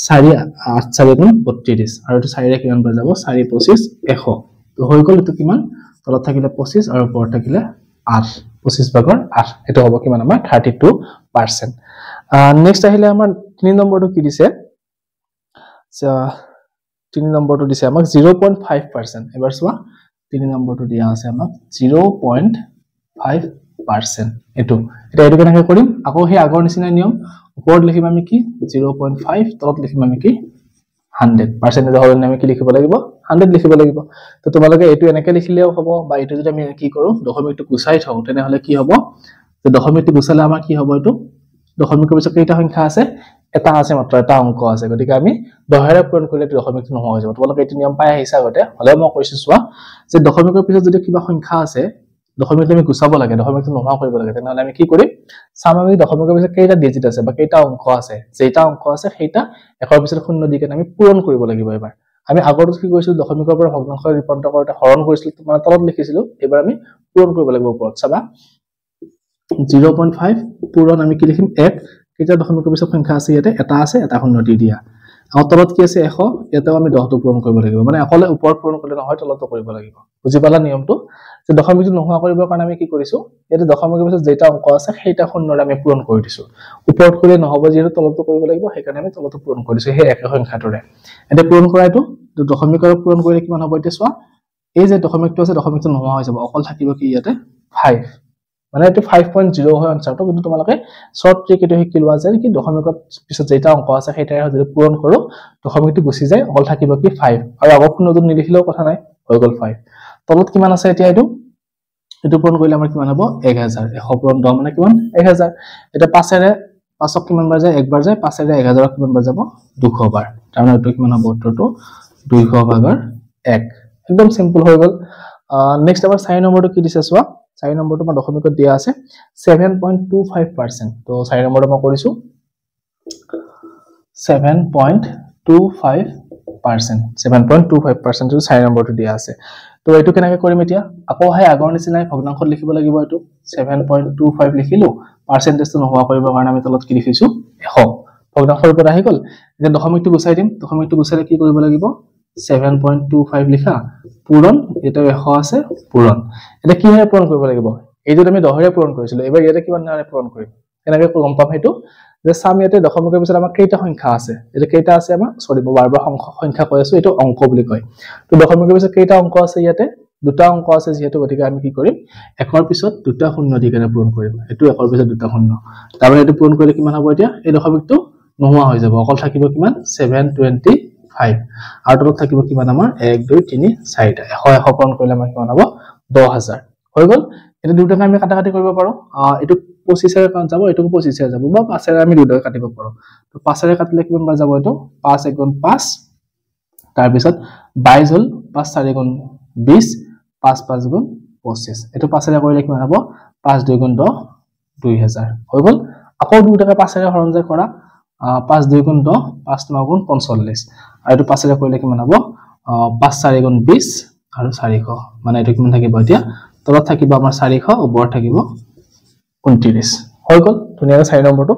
4 8 4 32 আৰু এটো 4 ৰে কিমান বাৰ যাব 4 25 100 তো হৈ গল এটো কিমান তলত থাকিলে 25 আৰু ওপৰত থাকিলে 8 25/8 এটো হ'ব কিমান আমাৰ 32% নেক্সট আহিলে আমাৰ 3 নম্বৰটো কি দিছে 3 নম্বৰটো দিছে আমাক 0.5% এবাৰ চোৱা 3 নম্বৰটো দিয়া আছে আমাক 0.5% এটো কেনেকৈ কৰিম আকৌ সেই আগৰ নিচিনা নিয়ম ওপৰত লিখিম আমি কি 0.5 তলত লিখিম আমি কি 100% হলে আমি কি লিখিব লাগিব 100 লিখিব লাগিব তো তোমালোকে এটো এনেকৈ লিখিলেও হ'ব বা এটো যদি আমি কি কৰো দশমিকটো গুছাই থওঁ তেনে হলে কি হ'ব যে দশমিকটো গুছালে আমাৰ কি হ'ব এটো দশমিকৰ পিছত কেইটা সংখ্যা আছে এটা আছে মাত্ৰ এটা অংক আছে গতিকে আমি 10 ৰে পূৰণ কৰিলে দশমিকটো নোহোৱা হৈ যাব তোমালোকে এটো নিয়ম পাই আহিছা গতে হলে মই কৈছো চোৱা যে দশমিকৰ পিছত যদি কিবা সংখ্যা আছে দশমিকটো আমি গুছাব লাগে দশমিকটো নোহোৱা কৰিব লাগে তেনে হলে আমি কি কৰিম সামগ্ৰী দশমিকৰ পিছত কেইটা ডিজিট আছে বা কেইটা অংক আছে যেটা অংক আছে সেইটা একৰ পিছত শূন্য দি কেনে আমি পূৰণ কৰিব লাগিব এবাৰ আমি আগৰটো কি কৰিছিলো দশমিকৰ পৰা ভগ্নাংশলৈ ৰূপান্তৰ কৰোতে হৰণ কৰিছিলো মানে তলত লিখিছিলো এবাৰ আমি পূৰণ কৰিব লাগিব ওপৰত চাবা 0.5 পূৰণ আমি কি লিখিম 1 কেইটা দশমিকৰ পিছত সংখ্যা আছে ইয়াতে এটা আছে এটা শূন্য দি দিয়া আৰু তলত কি আছে 100 ইয়াতেও আমি 10 টো পূৰণ কৰিব লাগিব মানে অকলে ওপৰত পূৰণ কৰিলে নহয় তলতো কৰিব লাগিব বুজি পালা নিয়মটো যে দশমিকটো নোহোৱা কৰিবৰ কাৰণে আমি কি কৰিছো ইয়াতে দশমিকৰ পিছত যেটা অংক আছে সেইটা শূন্যৰে আমি পূৰণ কৰি দিছো ওপৰত কৰিলে নহব যেটো তলতো কৰিব লাগিব সেইকাৰণে আমি তলতো পূৰণ কৰিছো সেই একে সংখ্যাটোৰে এটা পূৰণ কৰাইটো দশমিকৰ পূৰণ কৰিলে কিমান হ'ব এতিয়া চোৱা এই যে দশমিকটো আছে দশমিকটো নোহোৱা হৈ যাব অকল থাকিব কি ইয়াতে 5 মানে এটো 5.0 হয় আনসাৰটো কিন্তু তোমালোকে শৰ্ট ট্ৰিক এটো শিকিলোৱা যে কি দশমিকৰ পিছত যেটা অংক আছে সেইটাৰে যদি পূৰণ কৰো দশমিকটো গুছি যায় অকল থাকিব কি 5 আৰু আগৰ শূন্যটো নিলিখিলেও কথা নাই হৈ গল 5 তলত কিমান আছে এতিয়া এটো পূৰণ কৰিলে আমাৰ কিমান হ'ব 1000 100 পূৰণ 10 মানে কিমান 1000 এটা 5 ৰে 5ক কিমান বাৰ যায় একবাৰ যায় 5 ৰে 1000ক কিমান বাৰ যাব 200 বাৰ তাৰমানে এটো কিমান হ'ব উত্তৰটো 200 ভাগৰ 1 একদম সিম্পল হৈ গল নেক্সট আমাৰ 4 নম্বৰটো কি দিছে চোৱা 4 নম্বৰটো মই দশমিকত দিয়া আছে 7.25% তো 4 নম্বৰটো মই কৰিছো 7.25% টো 4 নম্বৰটো দিয়া আছে তো এটো কেনেকৈ কৰিম এতিয়া আকৌ হাই আগৰ নিচিনাই ভগ্নাংশত লিখিব লাগিব এটো 7.25 লিখিলো পাৰ্চেন্টেজটো নোহোৱা কৰিবৰ কাৰণে আমি তলত কি লিখিছো 100 ভগ্নাংশৰ ওপৰত আহি গল যে দশমিকটো গুছাই দিম দশমিকটো গুছালে কি কৰিব লাগিব 7.25 লিখা পূৰণ এটা 100 আছে পূৰণ এটা কি হয় পূৰণ কৰিব লাগিব এইটো আমি 10 ৰে পূৰণ কৰিছিলো এবাৰ ইয়াতে কিমান নাৰে পূৰণ কৰিম কেনেকৈ গম পাম হেতু যে সাম ইয়াতে দশমিকৰ পিছত আমাৰ কেইটা সংখ্যা আছে এটা কেইটা আছে আমাৰ সৰি বাৰবাৰ সংখ্যা কৈ আছো এটো অংক বুলি কয় তো দশমিকৰ পিছত কেইটা অংক আছে ইয়াতে দুটা অংক আছে যেহেতু গতিকে আমি কি কৰিম একৰ পিছত দুটা শূন্য দি কেনে পূৰণ কৰিম এটো একৰ পিছত দুটা শূন্য তাৰমানে এটো পূৰণ কৰিলে কিমান হ'ব এতিয়া এই দশমিকটো নোহোৱা হৈ যাব অকল থাকিব কিমান 725 আৰু তলত থাকিব কিমান আমাৰ 1 2 3 4টা 100 পূৰণ কৰিলে আমাৰ কিমান হ'ব 10000 হৈ গল এটা দুটাকে আমি কাটাকাটি কৰিব পাৰো এটো 25 ৰে কাট যাব এটো 25 ৰে যাব বা 5 ৰে আমি দুটাকে কাটিব পাৰো তো 5 ৰে কাটিলে কিমান বাৰ যাব এটো 5 1 5 তাৰ পিছত 22 হল 5 4 গুণ 20 5 5 গুণ 25 এটো 5 ৰে কৰিলে কিমান হ'ব 5 2 গুণ 10 2000 হৈ গল আকৌ দুটাকে 5 ৰে হৰণ যায় কৰা 5 2 গুণ 10 5 9 গুণ 45 আৰু এটো 5 ৰে কৰিলে কিমান হ'ব 5 4 গুণ 20 আৰু 400 মানে এটো কিমান থাকিব এতিয়া তলত থাকিব আমাৰ 400 ওপৰত থাকিব 29 হৈ গল ধুনিয়া 4 নম্বৰটো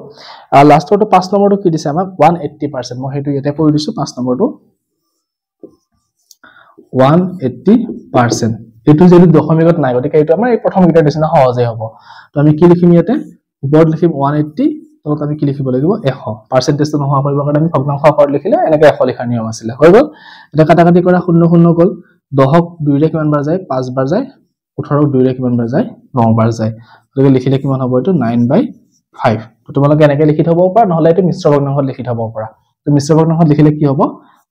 লাষ্টৰটো 5 নম্বৰটো কি দিছে আমাক 180% মই হেতু ইয়াতে পঢ়ি দিছো 5 নম্বৰটো 180% এটো যদি দশমিকত নাই গতিকে এটো আমাৰ এই প্ৰথম গিটাৰ দিছে না সহজে হ'ব তো আমি কি লিখিম ইয়াতে ওপৰত লিখিম 180 তলত আমি কি লিখিব লাগিব 100 পাৰ্চেন্টেজটো নোহোৱা কৰিবৰ কাৰণে আমি ভগ্নাংশ আকাৰত লিখিলে এনেকৈ 100 লিখাৰ নিয়ম আছিল হৈ গল এটা কাটাকাটি কৰা 0 0 গল 10ক 2 ৰে কিমান বাৰ যায় 5 বাৰ যায় 18ক 2 ৰে কিমান বাৰ যায় 9 বাৰ যায় গতিকে লিখিলে কিমান হ'ব এটো 9/5 তো তোমালোকে এনেকৈ লিখি থব পাৰা নহলে এটো মিশ্ৰ ভগ্নাংশত লিখি থব পাৰা তো মিশ্ৰ ভগ্নাংশত লিখিলে কি হ'ব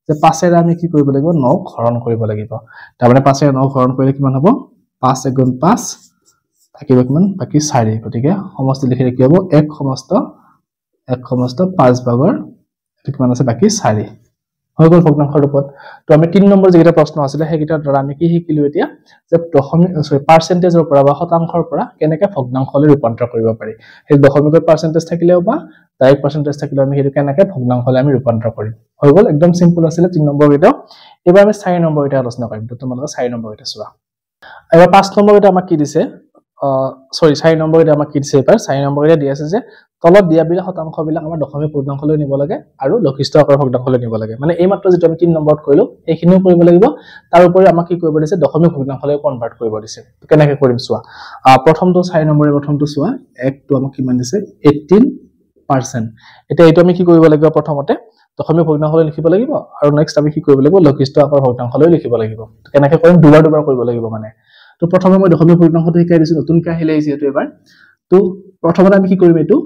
যে 5 ৰে আমি কি কৰিব লাগিব 9 হৰণ কৰিব লাগিব তাৰমানে 5 ৰে 9 হৰণ কৰিলে কিমান হ'ব 5 1 গুণ 5 থাকিব কিমান বাকি 4 গতিকে সমষ্টি লিখিলে কি হ'ব 1 সমস্ত 5 ভাগৰ এটো কিমান আছে বাকি 4 হৈ গল ভগ্নাংশৰ ৰূপত তো আমি 3 নম্বৰ যেটা প্ৰশ্ন আছিল হেগিটাৰ দ্বাৰা আমি কি শিকিলো এতিয়া যে পাৰ্চেন্টেজৰ পৰা বা শতাংশৰ পৰা কেনেকৈ ভগ্নাংশলৈ ৰূপান্তৰ কৰিব পাৰি এই দশমিকৰ পাৰ্চেন্টেজ থাকিলেও বা ডাইৰেক্ট পাৰ্চেন্টেজ থাকিলেও আমি হেতু কেনেকৈ ভগ্নাংশলৈ আমি ৰূপান্তৰ কৰিম হৈ গল একদম সিম্পল আছিল 3 নম্বৰ এটা এবাৰ আমি 4 নম্বৰ এটা আলোচনা কৰিম তো তোমালোকে 4 নম্বৰ এটা চোৱা এবাৰ 5 নম্বৰ এটা আমাক কি দিছে সৰি 4 নম্বৰ এটা আমাক কি দিছে এবাৰ 4 নম্বৰ এটা দি আছে যে তলত দিয়া বিলা শতাংশ বিলাক আমাৰ দশমিক পূৰ্ণাংশলৈ নিব লাগে আৰু লঘিষ্ঠ আকাৰৰ ভগ্নাংশলৈ নিব লাগে মানে এই মাত্ৰ যেটো আমি 3 নম্বৰত কৰিলো এইখিনিও কৰিব লাগিব তাৰ উপৰি আমাক কি কৰিব দিছে দশমিক ভগ্নাংশলৈ কনভাৰ্ট কৰিব দিছে কেনেকৈ কৰিম চোৱা প্ৰথমটো 4 নম্বৰৰ প্ৰথমটো চোৱা 1 টো আমাক কিমান দিছে 18 পাৰ্চেণ্ট এতিয়া এইটো আমি কি কৰিব লাগিব প্ৰথমতে দশমিক ভগ্নাংশলৈ লিখিব লাগিব আৰু নেক্সট আমি কি কৰিব লাগিব লঘিষ্ঠ আকাৰৰ ভগ্নাংশলৈ লিখিব লাগিব কেনেকৈ কৰিম দুবাৰ কৰিব লাগিব মানে তো প্ৰথমে মই দশমিক ভগ্নাংশটো শিকাই দিছো নতুনকৈ আহিলে যিহেতু এবাৰ তো প্ৰথমতে আমি কি কৰিম এইটো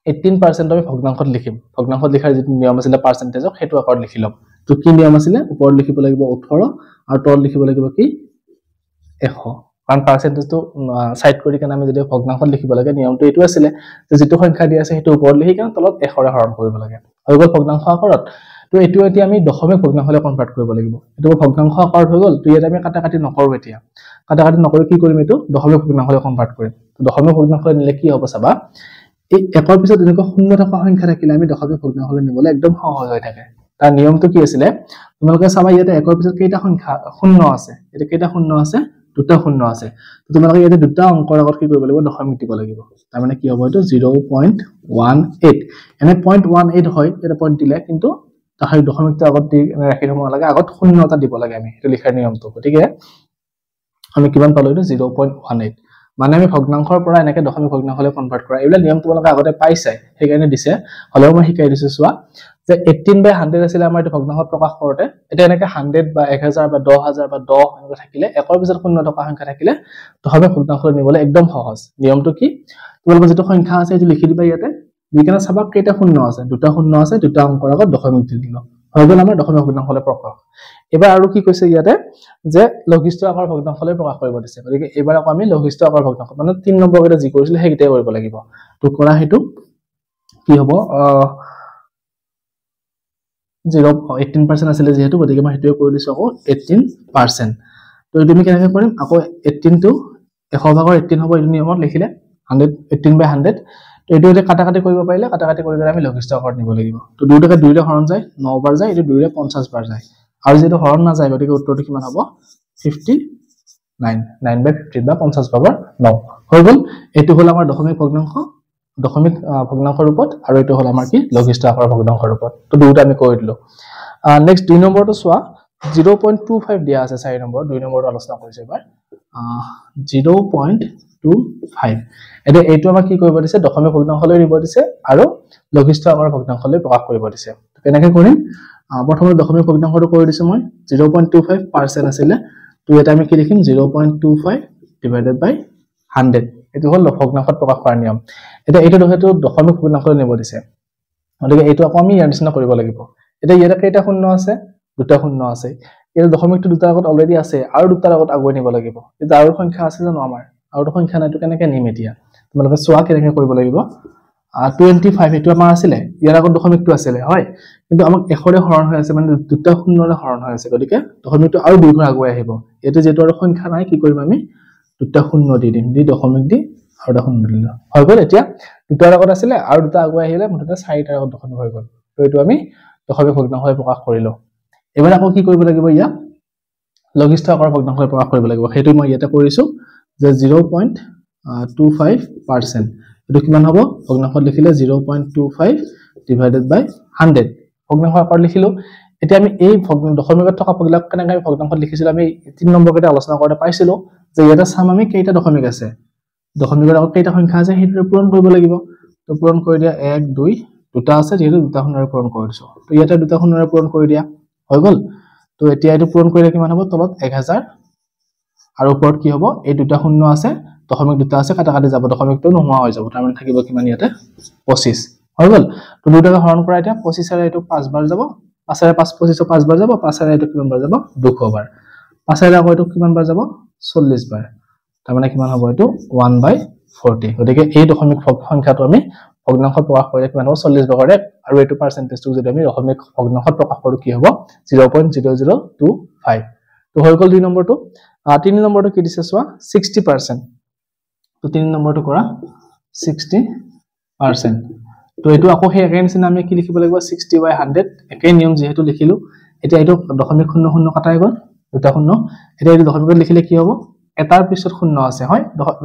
18% আমি ভগ্নাংশত লিখিম ভগ্নাংশত লিখাৰ যিটো নিয়ম আছিল পাৰ্চেন্টেজক হেতু আকাৰত লিখি লম তো কি নিয়ম আছিল ওপৰত লিখিব লাগিব 18 আৰু তলত লিখিব লাগিব কি 100 কাৰণ পাৰ্চেন্টেজটো সাইড কৰি কেনে আমি যদি ভগ্নাংশত লিখিব লাগে নিয়মটো এটো আছিল যে যেটো সংখ্যা দি আছে হেতু ওপৰত লিখি কেনে তলত 100 ৰে হৰণ কৰিব লাগে হৈ গল ভগ্নাংশ আকাৰত তো এটো এতিয়া আমি দশমিক ভগ্নাংশলৈ কনভাৰ্ট কৰিব লাগিব এটো ভগ্নাংশ আকাৰত হৈ গল তো ইয়াত আমি কাটাকাটি নকৰো এতিয়া কাটাকাটি নকৰি কি কৰিম এটো দশমিক ভগ্নাংশলৈ কনভাৰ্ট কৰিম তো দশমিক ভগ্নাংশলৈ নিলে কি হ'ব চাবা এই একৰ পিছত এনেকৈ শূন্য থকা সংখ্যা থাকিলে আমি দশমিক ভগ্নাংশলৈ নিবলৈ একদম সহজ হৈ থাকে তাৰ নিয়মটো কি আছিল তোমালোকে চাবা ইয়াতে একৰ পিছত কেইটা সংখ্যা শূন্য আছে এটা কেইটা শূন্য আছে দুটা শূন্য আছে তো তোমালোকে ইয়াতে দুটা অংকৰ আগত কি কৰিব লাগিব দশমিক দিব লাগিব তাৰ মানে কি হ'ব এটো 0.18 এনে 0.18 হয় এটা পইণ্ট দিলে কিন্তু তাহাই দশমিকটো আগত দি ৰাখি থব লাগে আগত শূন্য এটা দিব লাগে আমি এটো লিখাৰ নিয়মটো গতিকে আমি কিমান পালো এটো 0.18 মানে আমি ভগ্নাংশৰ পৰা এনেকৈ দশমিক ভগ্নাংশলৈ কনভাৰ্ট কৰা এইবিলাক নিয়ম তোমালোকে আগতে পাইছাই সেইকাৰণে দিছে হলেও মই শিকাই দিছো চোৱা যে 18/100 আছিল আমাৰ এটো ভগ্নাংশত প্ৰকাশ কৰোতে এটা এনেকৈ 100 বা 1000 বা 10000 বা 10 এনেকৈ থাকিলে একৰ পিছত শূন্য থকা সংখ্যা থাকিলে দশমিক ভগ্নাংশলৈ নিবলৈ একদম সহজ নিয়মটো কি তোমালোকৰ যেটো সংখ্যা আছে এটো লিখি দিবা ইয়াতে দিকেনে চাবা কেইটা শূন্য আছে দুটা শূন্য আছে দুটা অংকৰ আগত দশমিক দি দিলো হৈ গল আমাৰ দশমিক ভগ্নাংশলৈ প্ৰকাশ এবাৰ আৰু কি কৈছে ইয়াতে যে লঘিষ্ঠ আকাৰৰ ভগ্নাংশলৈ প্ৰকাশ কৰিব দিছে গতিকে এবাৰ আকৌ আমি লঘিষ্ঠ আকাৰৰ ভগ্নাংশ মানে 3 নম্বৰ কেইটা যি কৰিছিল হেকিটাই কৰিব লাগিব তো কৰা হেতু কি হ'ব 18% আছিল যেহেতু গতিকে মই হেতুৱে কৰি দিছো আকৌ 18% তো তুমি কেনেকৈ কৰিম আকৌ 18 টো 100 ভাগৰ 18 হ'ব এই নিয়মত লিখিলে 18/100 তো এটো এটা কাটাকাটি কৰিব পাৰিলে কাটাকাটি কৰি আমি লঘিষ্ঠ আকাৰত নিব লাগিব তো 2 টাকা 2 ৰে হৰণ যায় 9 বাৰ যায় এটো 2 ৰে 50 বাৰ যায় আৰু যেটো হৰণ না যায় গতিকে উত্তৰটো কিমান হ'ব 59 9/50 বা 50 ভাগৰ 9 হৈ গল এটো হল আমাৰ দশমিক ভগ্নাংশ ৰূপত আৰু এটো হল আমাৰ কি লঘিষ্ঠ আকাৰৰ ভগ্নাংশ ৰূপত তো দুটা আমি কৰি দিলো নেক্সট 2 নম্বৰটো চোৱা 0.25 দিয়া আছে 4 নম্বৰ 2 নম্বৰটো আলোচনা কৰিছে এবাৰ 0.25 এটা এইটো আমাক কি কৰিব দিছে দশমিক ভগ্নাংশলৈ নিব দিছে আৰু লঘিষ্ঠ আকাৰৰ ভগ্নাংশলৈ প্ৰকাশ কৰিব দিছে কেনেকৈ কৰিম প্ৰথমে দশমিক ভগ্নাংশটো কৰি দিছো মই 0.25% আছিল তো এটা আমি কি লিখিম 0.25 divided by 100 এটো হল ভগ্নাংশত প্ৰকাশ কৰাৰ নিয়ম এটা এইটো দশমিক ভগ্নাংশলৈ নিব দিছে গতিকে এইটো আকৌ আমি ইয়াৰ নিচিনা কৰিব লাগিব এটা ইয়াতে কেইটা শূন্য আছে দুটা শূন্য আছে এই দশমিকটো দুটা আগত অলৰেডি আছে আৰু দুটাৰ আগত আগুৱাই নিব লাগিব কিন্তু আৰু সংখ্যা আছে জানো আমাৰ আৰু সংখ্যা নাইটো কেনেকৈ নিম এতিয়া তোমালোকে চোৱা কেনেকৈ কৰিব লাগিব 25 এটো আমাৰ আছিল ইয়াৰ আগত দশমিকটো আছিল হয় কিন্তু আমাক 100 ৰে হৰণ হৈ আছে মানে দুটা শূন্যৰে হৰণ হৈ আছে গতিকে দশমিকটো আৰু দুই গুণ আগুৱাই আহিব এটো যেটো আৰু সংখ্যা নাই কি কৰিম আমি দুটা শূন্য দি দিম দি দশমিক দি আৰু এটা শূন্য দিলো হৈ গল এতিয়া দুটাৰ আগত আছিল আৰু দুটা আগুৱাই আহিলে মুঠতে 4টাৰ আগত দশমিক হৈ গল তো এটো আমি দশমিক ভগ্নাংশলৈ প্ৰকাশ কৰিলো এবাৰ আকৌ কি কৰিব লাগিব ইয়া লঘিষ্ঠ আকাৰৰ ভগ্নাংশলৈ প্ৰকাশ কৰিব লাগিব হেতু মই ইয়াতে কৰিছো যে 0.25% এটো কিমান হ'ব ভগ্নাংশত লিখিলে 0.25 divided by 100 ভগ্নাংশ আকাৰত লিখিলো এতিয়া আমি এই দশমিকত থকা পগিলাক কেনেকৈ আমি ভগ্নাংশত লিখিছিল আমি 3 নম্বৰ কেইটা আলোচনা কৰোতে পাইছিলো যে ইয়াতে চাম আমি কেইটা দশমিক আছে দশমিকৰ আগত কেইটা সংখ্যা আছে হেতু পূৰণ কৰিব লাগিব তো পূৰণ কৰি দিয়া 1 2 দুটা আছে যেহেতু দুটা শূন্যৰে পূৰণ কৰি দিছো তো ইয়াতে দুটা শূন্যৰে পূৰণ কৰি দিয়া হৈ গল তো এতিয়া এটো পূৰণ কৰিলে কিমান হ'ব তলত 1000 আৰু ওপৰত কি হ'ব এই দুটা শূন্য আছে দশমিক দুটা আছে কাটাকাটি যাব দশমিকটো নোহোৱা হৈ যাব তাৰ মানে থাকিব কিমান ইয়াতে 25 হৈ গল তো দুটাকে হৰণ কৰা এতিয়া 25 ৰে এটো 5 বাৰ যাব 5 ৰে 5 25 5 বাৰ যাব 5 ৰে এটো কিমান বাৰ যাব 200 বাৰ 5 ৰে আকৌ এটো কিমান বাৰ যাব 40 বাৰ তাৰ মানে কিমান হ'ব এটো 1/40 গতিকে এই দশমিক সংখ্যাটো আমি ভগ্নাংশত প্ৰকাশ কৰিলে কিমান হ'ব 40 ভাগৰ 1 আৰু এটো পাৰ্চেন্টেজটো যদি আমি দশমিক ভগ্নাংশত প্ৰকাশ কৰো কি হ'ব 0.0025 তো হৈ গল 2 নম্বৰটো 3 নম্বৰটো কি দিছে চোৱা 60% তো 3 নম্বৰটো কৰা 60% তো এটো আকৌ হে একেই নিচিনা আমি কি লিখিব লাগিব 60/100 একেই নিয়ম যেহেতু লিখিলো এতিয়া এটো দশমিক শূন্য শূন্য কাটাই গল দুটা শূন্য এতিয়া এটো দশমিকত লিখিলে কি হ'ব এটাৰ পিছত শূন্য আছে হয়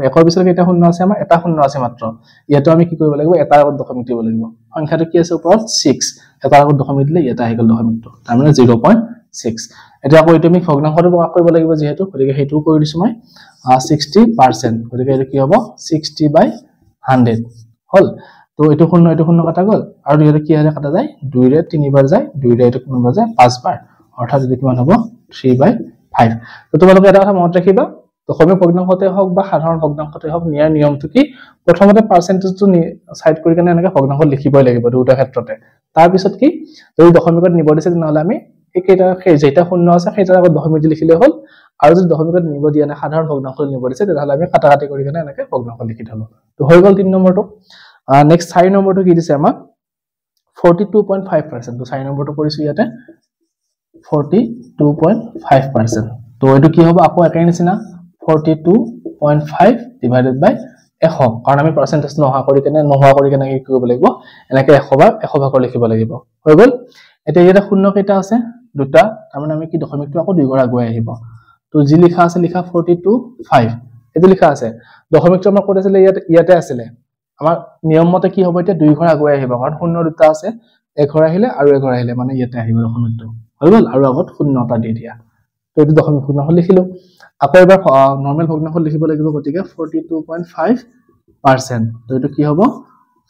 একৰ পিছত কেইটা শূন্য আছে আমাৰ এটা শূন্য আছে মাত্ৰ ইয়াতো আমি কি কৰিব লাগিব এটাৰ আগত দশমিক দিব লাগিব সংখ্যাটো কি আছে ওপৰত 6 এটাৰ আগত দশমিক দিলে এটা আহি গল দশমিকটো তাৰ মানে 0.6 এটা আকৌ এটো আমি ভগ্নাংশটো প্ৰকাশ কৰিব লাগিব যেহেতু গতিকে হেতু কৰি দিছো মই 60% গতিকে এটো কি হ'ব 60/100 হল তো এইটো শূন্য কাটা গ'ল আৰু ইয়াতে কি হলে কাটা যায় 2 ৰে 3 বাৰ যায় 2 ৰে এইটো কিমান বাৰ যায় 5 বাৰ অৰ্থাৎ এইটো কিমান হ'ব 3/5 তো তোমালোকে এটা কথা মনত ৰাখিবা দশমিক ভগ্নাংশতে হওক বা সাধাৰণ ভগ্নাংশতে হওক নিয়াৰ নিয়মটো কি প্ৰথমতে পাৰ্চেন্টেজটো সাইড কৰি কেনে এনেকৈ ভগ্নাংশ লিখিবই লাগিব দুটা ক্ষেত্ৰতে তাৰ পিছত কি যদি দশমিকত নিব দিছে নহলে আমি একেটা যেটা শূন্য আছে সেইটাৰ আগত দশমিক লিখিলে হ'ল আৰু যদি দশমিকত নিব দিয়া নাই সাধাৰণ ভগ্নাংশ নিব দিছে তেতিয়াহলে আমি কাটাকাটি কৰি কেনে এনেকৈ ভগ্নাংশ লিখি থলো তো হৈ গ'ল 3 নম্বৰটো নেক্সট 4 নম্বৰটো কি দিছে আমাক 42.5% তো 4 নম্বৰটো কৰিছো ইয়াতে 42.5% তো এটো কি হ'ব আকৌ একাই নিচিনা 42.5 divided by 100 কাৰণ আমি পাৰ্সেন্টেজ নোহা কৰি কেনে কি কৰিব লাগিব এনেকে 100 ভাগৰ লিখিব লাগিব হৈ গ'ল এটা ইয়াতে শূন্য কেইটা আছে দুটা তাৰ মানে আমি কি দশমিকটো আকৌ দুই ঘৰ আগুৱাই আহিব তো যি লিখা আছে লিখা 42.5 এটো লিখা আছে দশমিকটো আমাৰ ক'ত আছিল ইয়াতে আছিল আমাৰ নিয়ম মতে কি হ'ব এটা দুই ঘৰ আগুৱাই আহিব কাৰণ শূন্য দুটা আছে এক ঘৰ আহিলে আৰু এক ঘৰ আহিলে মানে ইয়াতে আহিব দশমিকটো হৈ গ'ল আৰু আগত শূন্যটা দি দিয়া তো এটো দশমিক ভগ্নাংশ লিখিলো আকৌ এবাৰ নরমাল ভগ্নাংশ লিখিব লাগিব গতিকে 42.5% তো এটো কি হ'ব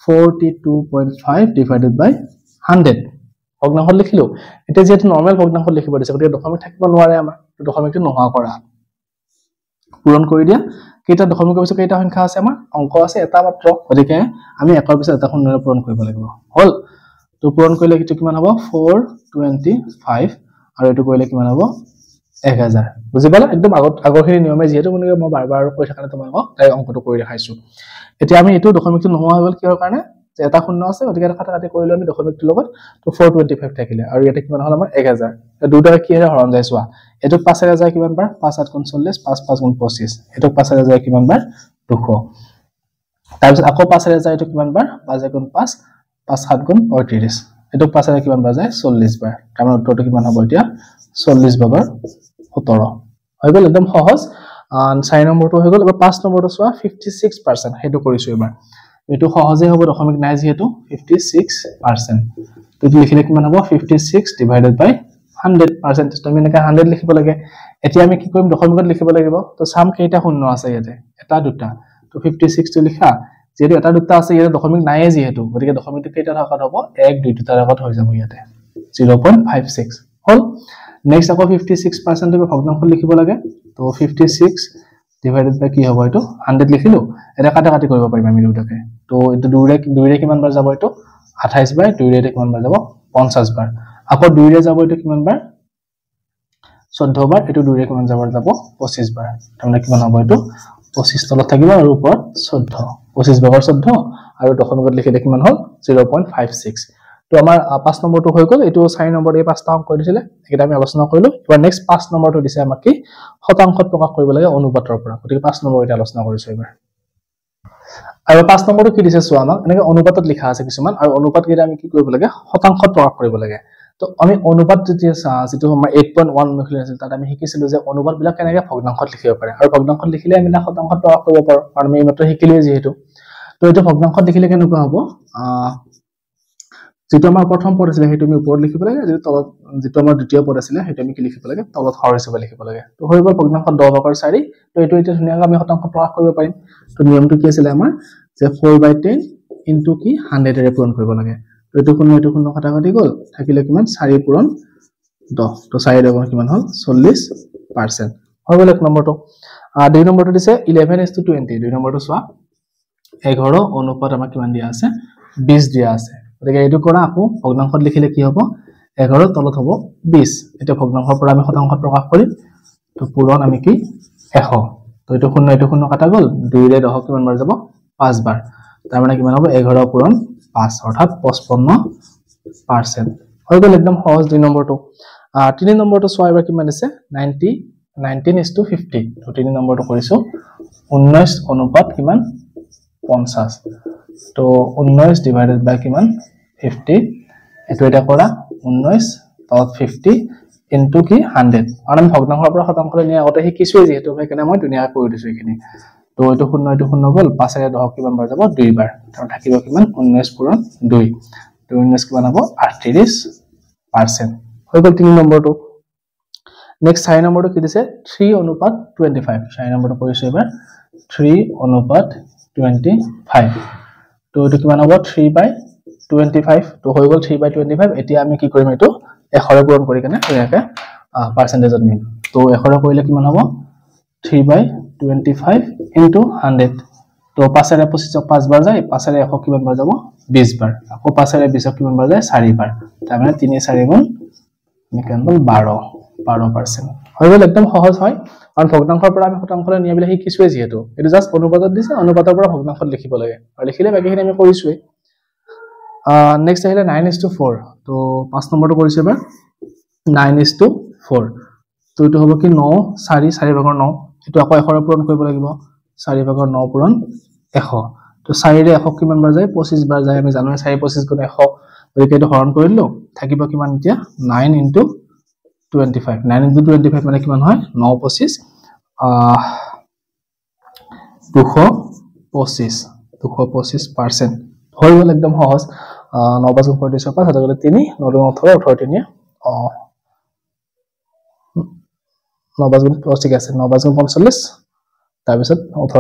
42.5 divided by 100 ভগ্নাংশ লিখিলো এটা যেটো নরমাল ভগ্নাংশ লিখিব দিছে গতিকে দশমিক থাকিব নোৱাৰে আমাৰ তো দশমিকটো নোহোৱা কৰা পূৰণ কৰি দিয়া কেইটা দশমিকৰ পিছত কেইটা সংখ্যা আছে আমাৰ অংক আছে এটা মাত্ৰ গতিকে আমি একৰ পিছত এটা শূন্যৰে পূৰণ কৰিব লাগিব হল তো পূৰণ কৰিলে কিটো কিমান হ'ব 425 আৰু এটো কৰিলে কিমান হ'ব 1000 বুজি পালা একদম আগৰখিনি নিয়মে যেহেতু মই বাৰবাৰ কৈ থাকা তোমাক তাই অংকটো কৰি দেখাইছো এতিয়া আমি এটো দশমিকটো নোহোৱা হৈ গ'ল কিহৰ কাৰণে যে এটা শূন্য আছে গতিকে এটা কাটাকাটি কৰিলো আমি দশমিকটোৰ লগত তো 425 থাকিলে আৰু ইয়াতে কিমান হ'ল আমাৰ 1000 দুটা কিহেৰে হৰণ যায় চোৱা এটো 5000 যায় কিমান বাৰ 5 8 * 40 5 5 * 25 এটো 5000 যায় কিমান বাৰ 200 তাৰ পিছত আকৌ 5000 যায় এটো কিমান বাৰ 5 * 5 5 7 * 35 এটো 5000 কিমান বাৰ যায় 40 বাৰ তাৰ মানে উত্তৰটো কিমান হ'ব এতিয়া 40 / 17 হৈ গ'ল একদম সহজ 4 নম্বৰটো হৈ গ'ল এবাৰ 5 নম্বৰটো চোৱা 56% হেতু কৰিছো এবাৰ এটো সহজে হ'ব দশমিক নাই যেহেতু 56% তো লিখিলে কিমান হ'ব 56 divided by 100% তো আমি এনেকা 100 লিখিব লাগে এতিয়া আমি কি কৰিম দশমিকত লিখিব লাগিব তো সাম কেইটা শূন্য আছে ইয়াতে এটা দুটা তো 56 তো লিখা যেহেতু এটা দুটা আছে ইয়াতে দশমিক নাই যেহেতু গতিকে দশমিকটো কেইটা থাকাত হ'ব 1 2 দুটাৰ আগত হৈ যাব ইয়াতে 0.56 হল নেক্সট আকৌ 56% ৰ ভগ্নাংশ লিখিব লাগে তো 56 divided by কি হ'ব এটো 100 লিখিলো এটা কাটাকাটি কৰিব পাৰিম আমি দুটাকে তো এটো 2 ৰে কিমান বাৰ যাব এটো 28 বাৰ 2 ৰে কিমান বাৰ যাব 50 বাৰ আকৌ 2 ৰে যাব এটো কিমান বাৰ 14 বাৰ এটো 2 ৰে কিমান যাব 25 বাৰ তাৰমানে কিমান হ'ব এটো 25 তলত থাকিব আৰু ওপৰত 14 25 ভাগৰ 14 আৰু দশমিকত লিখিলে কিমান হ'ল 0.56 তো আমাৰ 5 নম্বৰটো হৈ গ'ল এটো 4 নম্বৰ এই পাঁচটা অংক কৰি দিছিলে এটা আমি আলোচনা কৰিলো এবাৰ নেক্সট 5 নম্বৰটো দিছে আমাক কি শতাংশত প্ৰকাশ কৰিব লাগে অনুপাতৰ পৰা গতিকে 5 নম্বৰ এটা আলোচনা কৰিছো এবাৰ আৰু 5 নম্বৰটো কি দিছে চোৱা আমাক এনেকৈ অনুপাতত লিখা আছে কিছুমান আৰু অনুপাত কেইটা আমি কি কৰিব লাগে শতাংশত প্ৰকাশ কৰিব লাগে তো আমি অনুপাত যেটো আমাৰ 8.1 লিখিলে আছিল তাত আমি শিকিছিলো যে অনুপাত বিলাক কেনেকৈ ভগ্নাংশত লিখিব পাৰে আৰু ভগ্নাংশত লিখিলে আমি শতাংশত প্ৰকাশ কৰিব পাৰো কাৰণ আমি মাত্ৰ শিকিলো যেহেতু তো এটো ভগ্নাংশত লিখিলে কেনেকুৱা হ'ব যেটো আমাৰ প্ৰথম পদ আছিল হেতু আমি ওপৰত লিখিব লাগে যেটো আমাৰ দ্বিতীয় পদ আছিল হেতু আমি কি লিখিব লাগে তলত হৰ হিচাপে লিখিব লাগে তো হৈ গ'ল ভগ্নাংশ 10/4 তো এটো এটা ধুনিয়াকৈ আমি শতাংশ প্ৰকাশ কৰিব পাৰিম তো নিয়মটো কি আছিল আমাৰ যে 4/10 ইনটু কি 100 ৰে পূৰণ কৰিব লাগে তো এটো শূন্য কাটাকাটি গ'ল থাকিলে কিমান 4 পূৰণ 10 তো 4 ৰ কিমান হ'ল 40% হৈ গ'ল এক নম্বৰটো 2 নম্বৰটো দিছে 11:20 2 নম্বৰটো চোৱা 11 অনুপাত আমাক কিমান দিয়া আছে 20 দিয়া আছে গতিকে এটো কৰা আকৌ ভগ্নাংশত লিখিলে কি হ'ব 11 তলত হ'ব 20 এটা ভগ্নাংশৰ পৰা আমি শতাংশত প্ৰকাশ কৰিম তো পূৰণ আমি কি 100 তো এটো শূন্য কাটা গ'ল 2 ৰে 10 কিমান বাৰ যাব 5 বাৰ তাৰ মানে কিমান হ'ব 11 পূৰণ 5 অৰ্থাৎ 55% হৈ গ'ল একদম সহজ 2 নম্বৰটো 3 নম্বৰটো চোৱা এবাৰ কিমান আছে 19:50 তো 3 নম্বৰটো কৰিছো 19 অনুপাত কিমান 50 তো 19 divided by কিমান 50 এটো এটা কৰা 19 তলত 50 into কি 100 কাৰণ আমি ভগ্নাংশৰ পৰা শতাংশলৈ নিয়া আগতে শিকিছো যেহেতু সেইকাৰণে মই ধুনিয়া কৰি দিছো এখিনি তো এটো শূন্য গ'ল 5 ৰে 10 কিমান বাৰ যাব 2 বাৰ তাৰ থাকিব কিমান 19 পূৰণ 2 তো 19 কিমান হ'ব 38% হৈ গ'ল 3 নম্বৰটো নেক্সট 4 নম্বৰটো কি দিছে 3:25 4 নম্বৰটো কৰিছো এবাৰ 3:25 তো এটো কিমান হ'ব 3/25 তো হৈ গল 3/25 এতিয়া আমি কি কৰিম এটো 100 পূৰণ কৰি কেনে এয়াকে পাৰ্চেন্টেজত নিম তো 100 কৰিলে কিমান হ'ব 3/25 into 100 তো 5 এৰে 25 5 বাৰ যায় 5 এৰে 100 কিমান বাৰ যাব 20 বাৰ আকৌ 5 এৰে 20 কিমান বাৰ যায় 4 বাৰ তাৰ মানে 3 4 গুণ মেকানিকেল 12% হৈ গল একদম সহজ হয় কাৰণ ভগ্নাংশৰ পৰা আমি শতাংশলৈ নিয়াবলৈ শিকিছোৱে যেহেতু এটো জাস্ট অনুপাতত দিছে অনুপাতৰ পৰা ভগ্নাংশত লিখিব লাগে আৰু লিখিলে বাকিখিনি আমি কৰিছোৱে নেক্সট আহিলে 9:4 তো 5 নম্বৰটো কৰিছে এবাৰ 9:4 তো এটো হ'ব কি 9 4 4 ভাগৰ 9 এটো আকৌ 100 পূৰণ কৰিব লাগিব 4 ভাগৰ 9 পূৰণ 100 তো 4 ৰে 100 কিমান বাৰ যায় 25 বাৰ যায় আমি জানো 4 25 গুণ 100 গতিকে এটো হৰণ কৰিলো থাকিব কিমান এতিয়া 9 into 25 9 into 25 মানে কিমান হয় 9 25 225% হৈ গল একদম সহজ 9 5 45 5 হলে 3 9 18 18 3 9 5 ঠিক আছে 9 5 45 তাৰ পিছত 18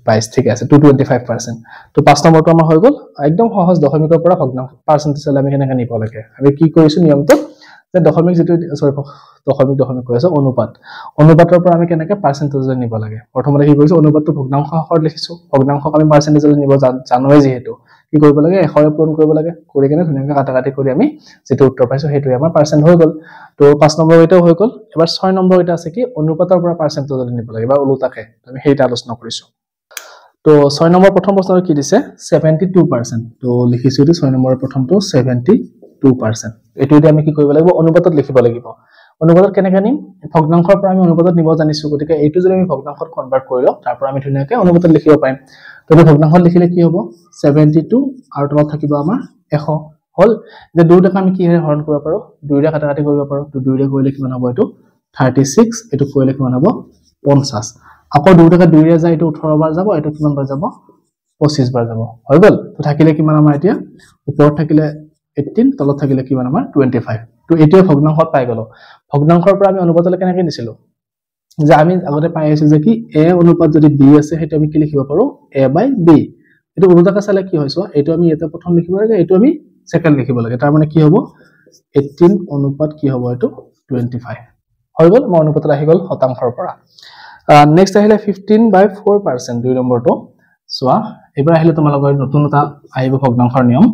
22 ঠিক আছে 225% তো 5 নম্বৰটো আমাৰ হৈ গল একদম সহজ দশমিকৰ পৰা ভগ্নাংশ পাৰ্চেন্টেজ আমি কেনেকৈ নিব লাগে আমি কি কৰিছো নিয়মটো যে দশমিক যেটো দশমিক কৈছো অনুপাতৰ পৰা আমি কেনেকৈ পাৰ্চেন্টেজ নিব লাগে প্ৰথমতে কি কৰিছো অনুপাতটো ভগ্নাংশ আকাৰত লিখিছো ভগ্নাংশক আমি পাৰ্চেন্টেজ নিব জানোৱে যেহেতু কি কৰিব লাগে 100 পূৰণ কৰিব লাগে কৰি কেনে ধুনীয়াকৈ কাটাকাটি কৰি আমি যেটো উত্তৰ পাইছো হেতু আমাৰ পাৰ্চেন্ট হৈ গল তো 5 নম্বৰ এটাও হৈ গল এবাৰ 6 নম্বৰ এটা আছে কি অনুপাতৰ পৰা পাৰ্চেন্টেজ নিব লাগে বা উলুটাকে আমি হেইটা আলোচনা কৰিছো তো 6 নম্বৰ প্ৰথম প্ৰশ্নৰ কি দিছে 72% তো লিখিছো এটো 6 নম্বৰৰ প্ৰথমটো 72% এটো আমি কি কৰিব লাগিব অনুপাতত লিখিব লাগিব অনুপাতত কেনেকৈ নিম ভগ্নাংশৰ পৰা আমি অনুপাতত নিব জানিছো গতিকে এইটো যদি আমি ভগ্নাংশত কনভাৰ্ট কৰিলো তাৰ পৰা আমি ধুনীয়াকৈ অনুপাতত লিখিব পাৰিম তো ভগ্নাংশত লিখিলে কি হ'ব 72 আৰু তলত থাকিব আমাৰ 100 হল যে দুইটাক আমি কি হৰণ কৰিব পাৰো দুইটা কাটাকাটি কৰিব পাৰো তো দুইটা কৰিলে কিমান হ'ব এটো 36 এটো কৰিলে কিমান হ'ব 50 আকৌ দুইটাকে দুইৰে যায় এটো 18 বাৰ যাব এটো কিমান বাৰ যাব 25 বাৰ যাব হৈ গল তো থাকিলে কিমান আমাৰ এতিয়া ওপৰত থাকিলে 18 তলত থাকিলে কিমান আমাৰ 25 তো এটো ভগ্নাংশত পাই গলো ভগ্নাংশৰ পৰা আমি অনুপাতলৈ কেনেকৈ দিছিলো যে আমি আগতে পাই আছো যে কি a অনুপাত যদি b আছে হেতু আমি কি লিখিব পাৰো a/b এটো উলটাকে চালে কি হয়ছো এটো আমি এটা প্ৰথম লিখিব লাগে এটো আমি সেকেন্ড লিখিব লাগে তাৰ মানে কি হ'ব 18 অনুপাত কি হ'ব এটো 25 হৈ গল মই অনুপাতত আহি গল শতাংশৰ পৰা নেক্সট আহিলে 15/4% দুই নম্বৰটো সোৱা এবাৰ আহিলে তোমালোকৰ নতুন এটা আহিব ভগ্নাংশৰ নিয়ম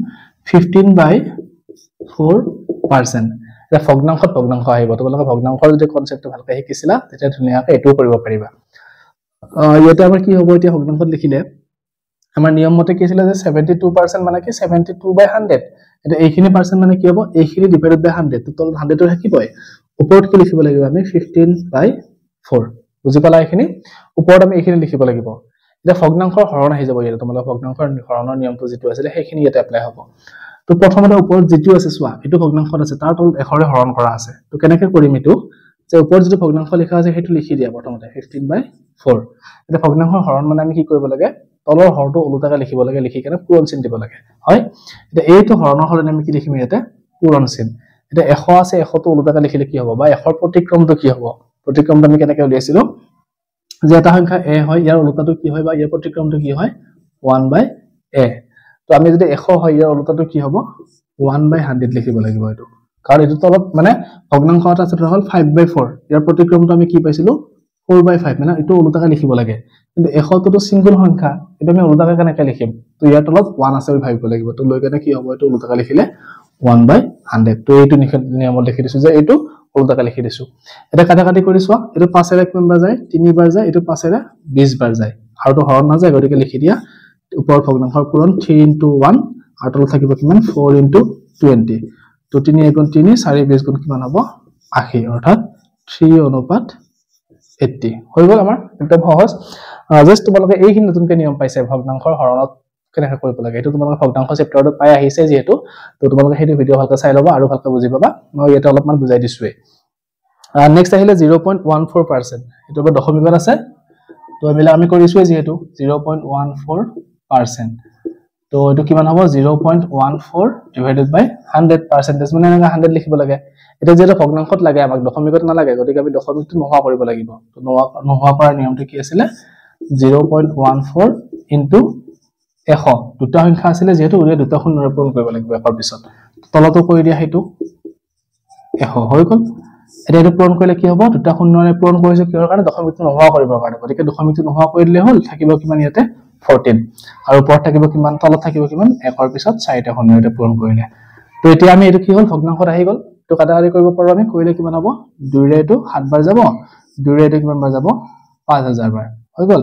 15/4% এটা ভগ্নাংশত ভগ্নাংশ আহিব তোমালোকে ভগ্নাংশৰ যদি কনসেপ্টটো ভালকৈ শিকিছিলা তেতিয়া ধুনীয়াকৈ এটো কৰিব পাৰিবা ইয়াতে আমাৰ কি হ'ব এতিয়া ভগ্নাংশত লিখিলে আমাৰ নিয়ম মতে কি আছিল যে 72% মানে কি 72/100 এটা এইখিনি পাৰ্চেন্ট মানে কি হ'ব এইখিনি ডিভাইডেড বাই 100 তো তলত 100 টো থাকিবই ওপৰত কি লিখিব লাগিব আমি 15/4 বুজি পালা এইখিনি ওপৰত আমি এইখিনি লিখিব লাগিব এটা ভগ্নাংশৰ হৰণ আহি যাব ইয়াত তোমালোকৰ ভগ্নাংশৰ হৰণৰ নিয়মটো যেটো আছিল সেইখিনি ইয়াতে এপ্লাই হ'ব তো প্ৰথমতে ওপৰত যেটো আছে সোৱা এটো ভগ্নাংশত আছে তাৰ তলত 100 ৰে হৰণ কৰা আছে তো কেনেকৈ কৰিম এটো যে ওপৰত যেটো ভগ্নাংশ লিখা আছে হেতু লিখি দিয়া প্ৰথমতে 15/4 এটা ভগ্নাংশৰ হৰণ মানে আমি কি কৰিব লাগে তলৰ হৰটো উলটাকে লিখিব লাগে লিখি কেনে পূৰণ চিন দিব লাগে হয় এটা এইটো হৰণৰ হলে আমি কি লিখিম ইয়াতে পূৰণ চিন এটা 100 আছে 100 টো উলটাকে লিখিলে কি হ'ব বা 100 প্ৰতিক্ৰমটো কি হ'ব প্ৰতিক্ৰমটো আমি কেনেকৈ উলিয়াইছিলো যে এটা সংখ্যা a হয় ইয়াৰ উলটাটো কি হয় বা ইয়াৰ প্ৰতিক্ৰমটো কি হয় 1/a তো আমি যদি 100 হয় ইয়াৰ উলটাটো কি হ'ব 1/100 লিখিব লাগিব এটো কাৰণ এটো তলত মানে ভগ্নাংশ এটা আছে হল 5/4 ইয়াৰ প্ৰতিক্ৰমটো আমি কি পাইছিলো 4/5 মানে এটো উলটাকে লিখিব লাগে কিন্তু 100 টো সিঙ্গল সংখ্যা এটা আমি উলটাকে কেনেকৈ লিখিম তো ইয়াৰ তলত 1 আছে বুলি ভাবিব লাগিব তো লৈ কেনে কি হ'ব এটো উলটাকে লিখিলে 1/100 তো এইটো নিয়মত লিখি দিছো যে এইটো উলটাকে লিখি দিছো এটা কাটাকাটি কৰি সোৱা এটো 5 এৰে কিমান বাৰ যায় 3 বাৰ যায় এটো 5 এৰে 20 বাৰ যায় আৰু তো হৰণ না যায় গতিকে লিখি দিয়া ওপৰ ভগ্নাংশৰ পূৰণ 3 into 1 আৰু তলত থাকিব কিমান 4 into 20 তো 3 * 3 4 20 গুণ কিমান হ'ব 80 অৰ্থাৎ 3/80 হৈ গল আমাৰ একদম সহজ জাস্ট তোমালোকে এইখিনি নতুনকৈ নিয়ম পাইছে ভগ্নাংশৰ হৰণত কেনেকৈ কৰিব লাগে এটো তোমালোকে ভগ্নাংশ চেপ্টাৰটো পাই আহিছে যেহেতু তো তোমালোকে হেতু ভিডিও ভালকৈ চাই লবা আৰু ভালকৈ বুজি পাবা মই ইয়াতে অলপমান বুজাই দিছোৱে নেক্সট আহিলে 0.14% এটো দশমিকত আছে তো আমি কৰিছোৱে যেহেতু 0.14% তো এটো কিমান হ'ব 0.14 ডিভাইডেড বাই 100% মানে 100 লিখিব লাগে এটা যেটা ভগ্নাংশত লাগে আমাক দশমিকত না লাগে গতিকে আমি দশমিকটো নোহোৱা কৰিব লাগিব তো নোহোৱা কৰাৰ নিয়মটো কি আছিল 0.14 into 100 দুটা সংখ্যা আছিলে যেহেতু ওৰে দুটা শূন্যৰে পূৰণ কৰিব লাগিব একৰ পিছত তলতো কৰি দিয়া হেতু 100 হৈ গল এটা এটো পূৰণ কৰিলে কি হ'ব দুটা শূন্যৰে পূৰণ কৰিছো কিহৰ কাৰণে দশমিকটো নোহোৱা কৰিবৰ কাৰণে গতিকে দশমিকটো নোহোৱা কৰি দিলে হ'ল থাকিব কিমান ইয়াতে 14 আৰু ওপৰত থাকিব কিমান তলত থাকিব কিমান একৰ পিছত 4টা শূন্যৰে পূৰণ কৰিলে তো এতিয়া আমি এটো কি হ'ল ভগ্নাংশত আহি গল তো কাটাকাটি কৰিব পাৰো আমি কৰিলে কিমান হ'ব 2 ৰে এটো 7 বাৰ যাব 2 ৰে এটো কিমান বাৰ যাব 5000 বাৰ হৈ গল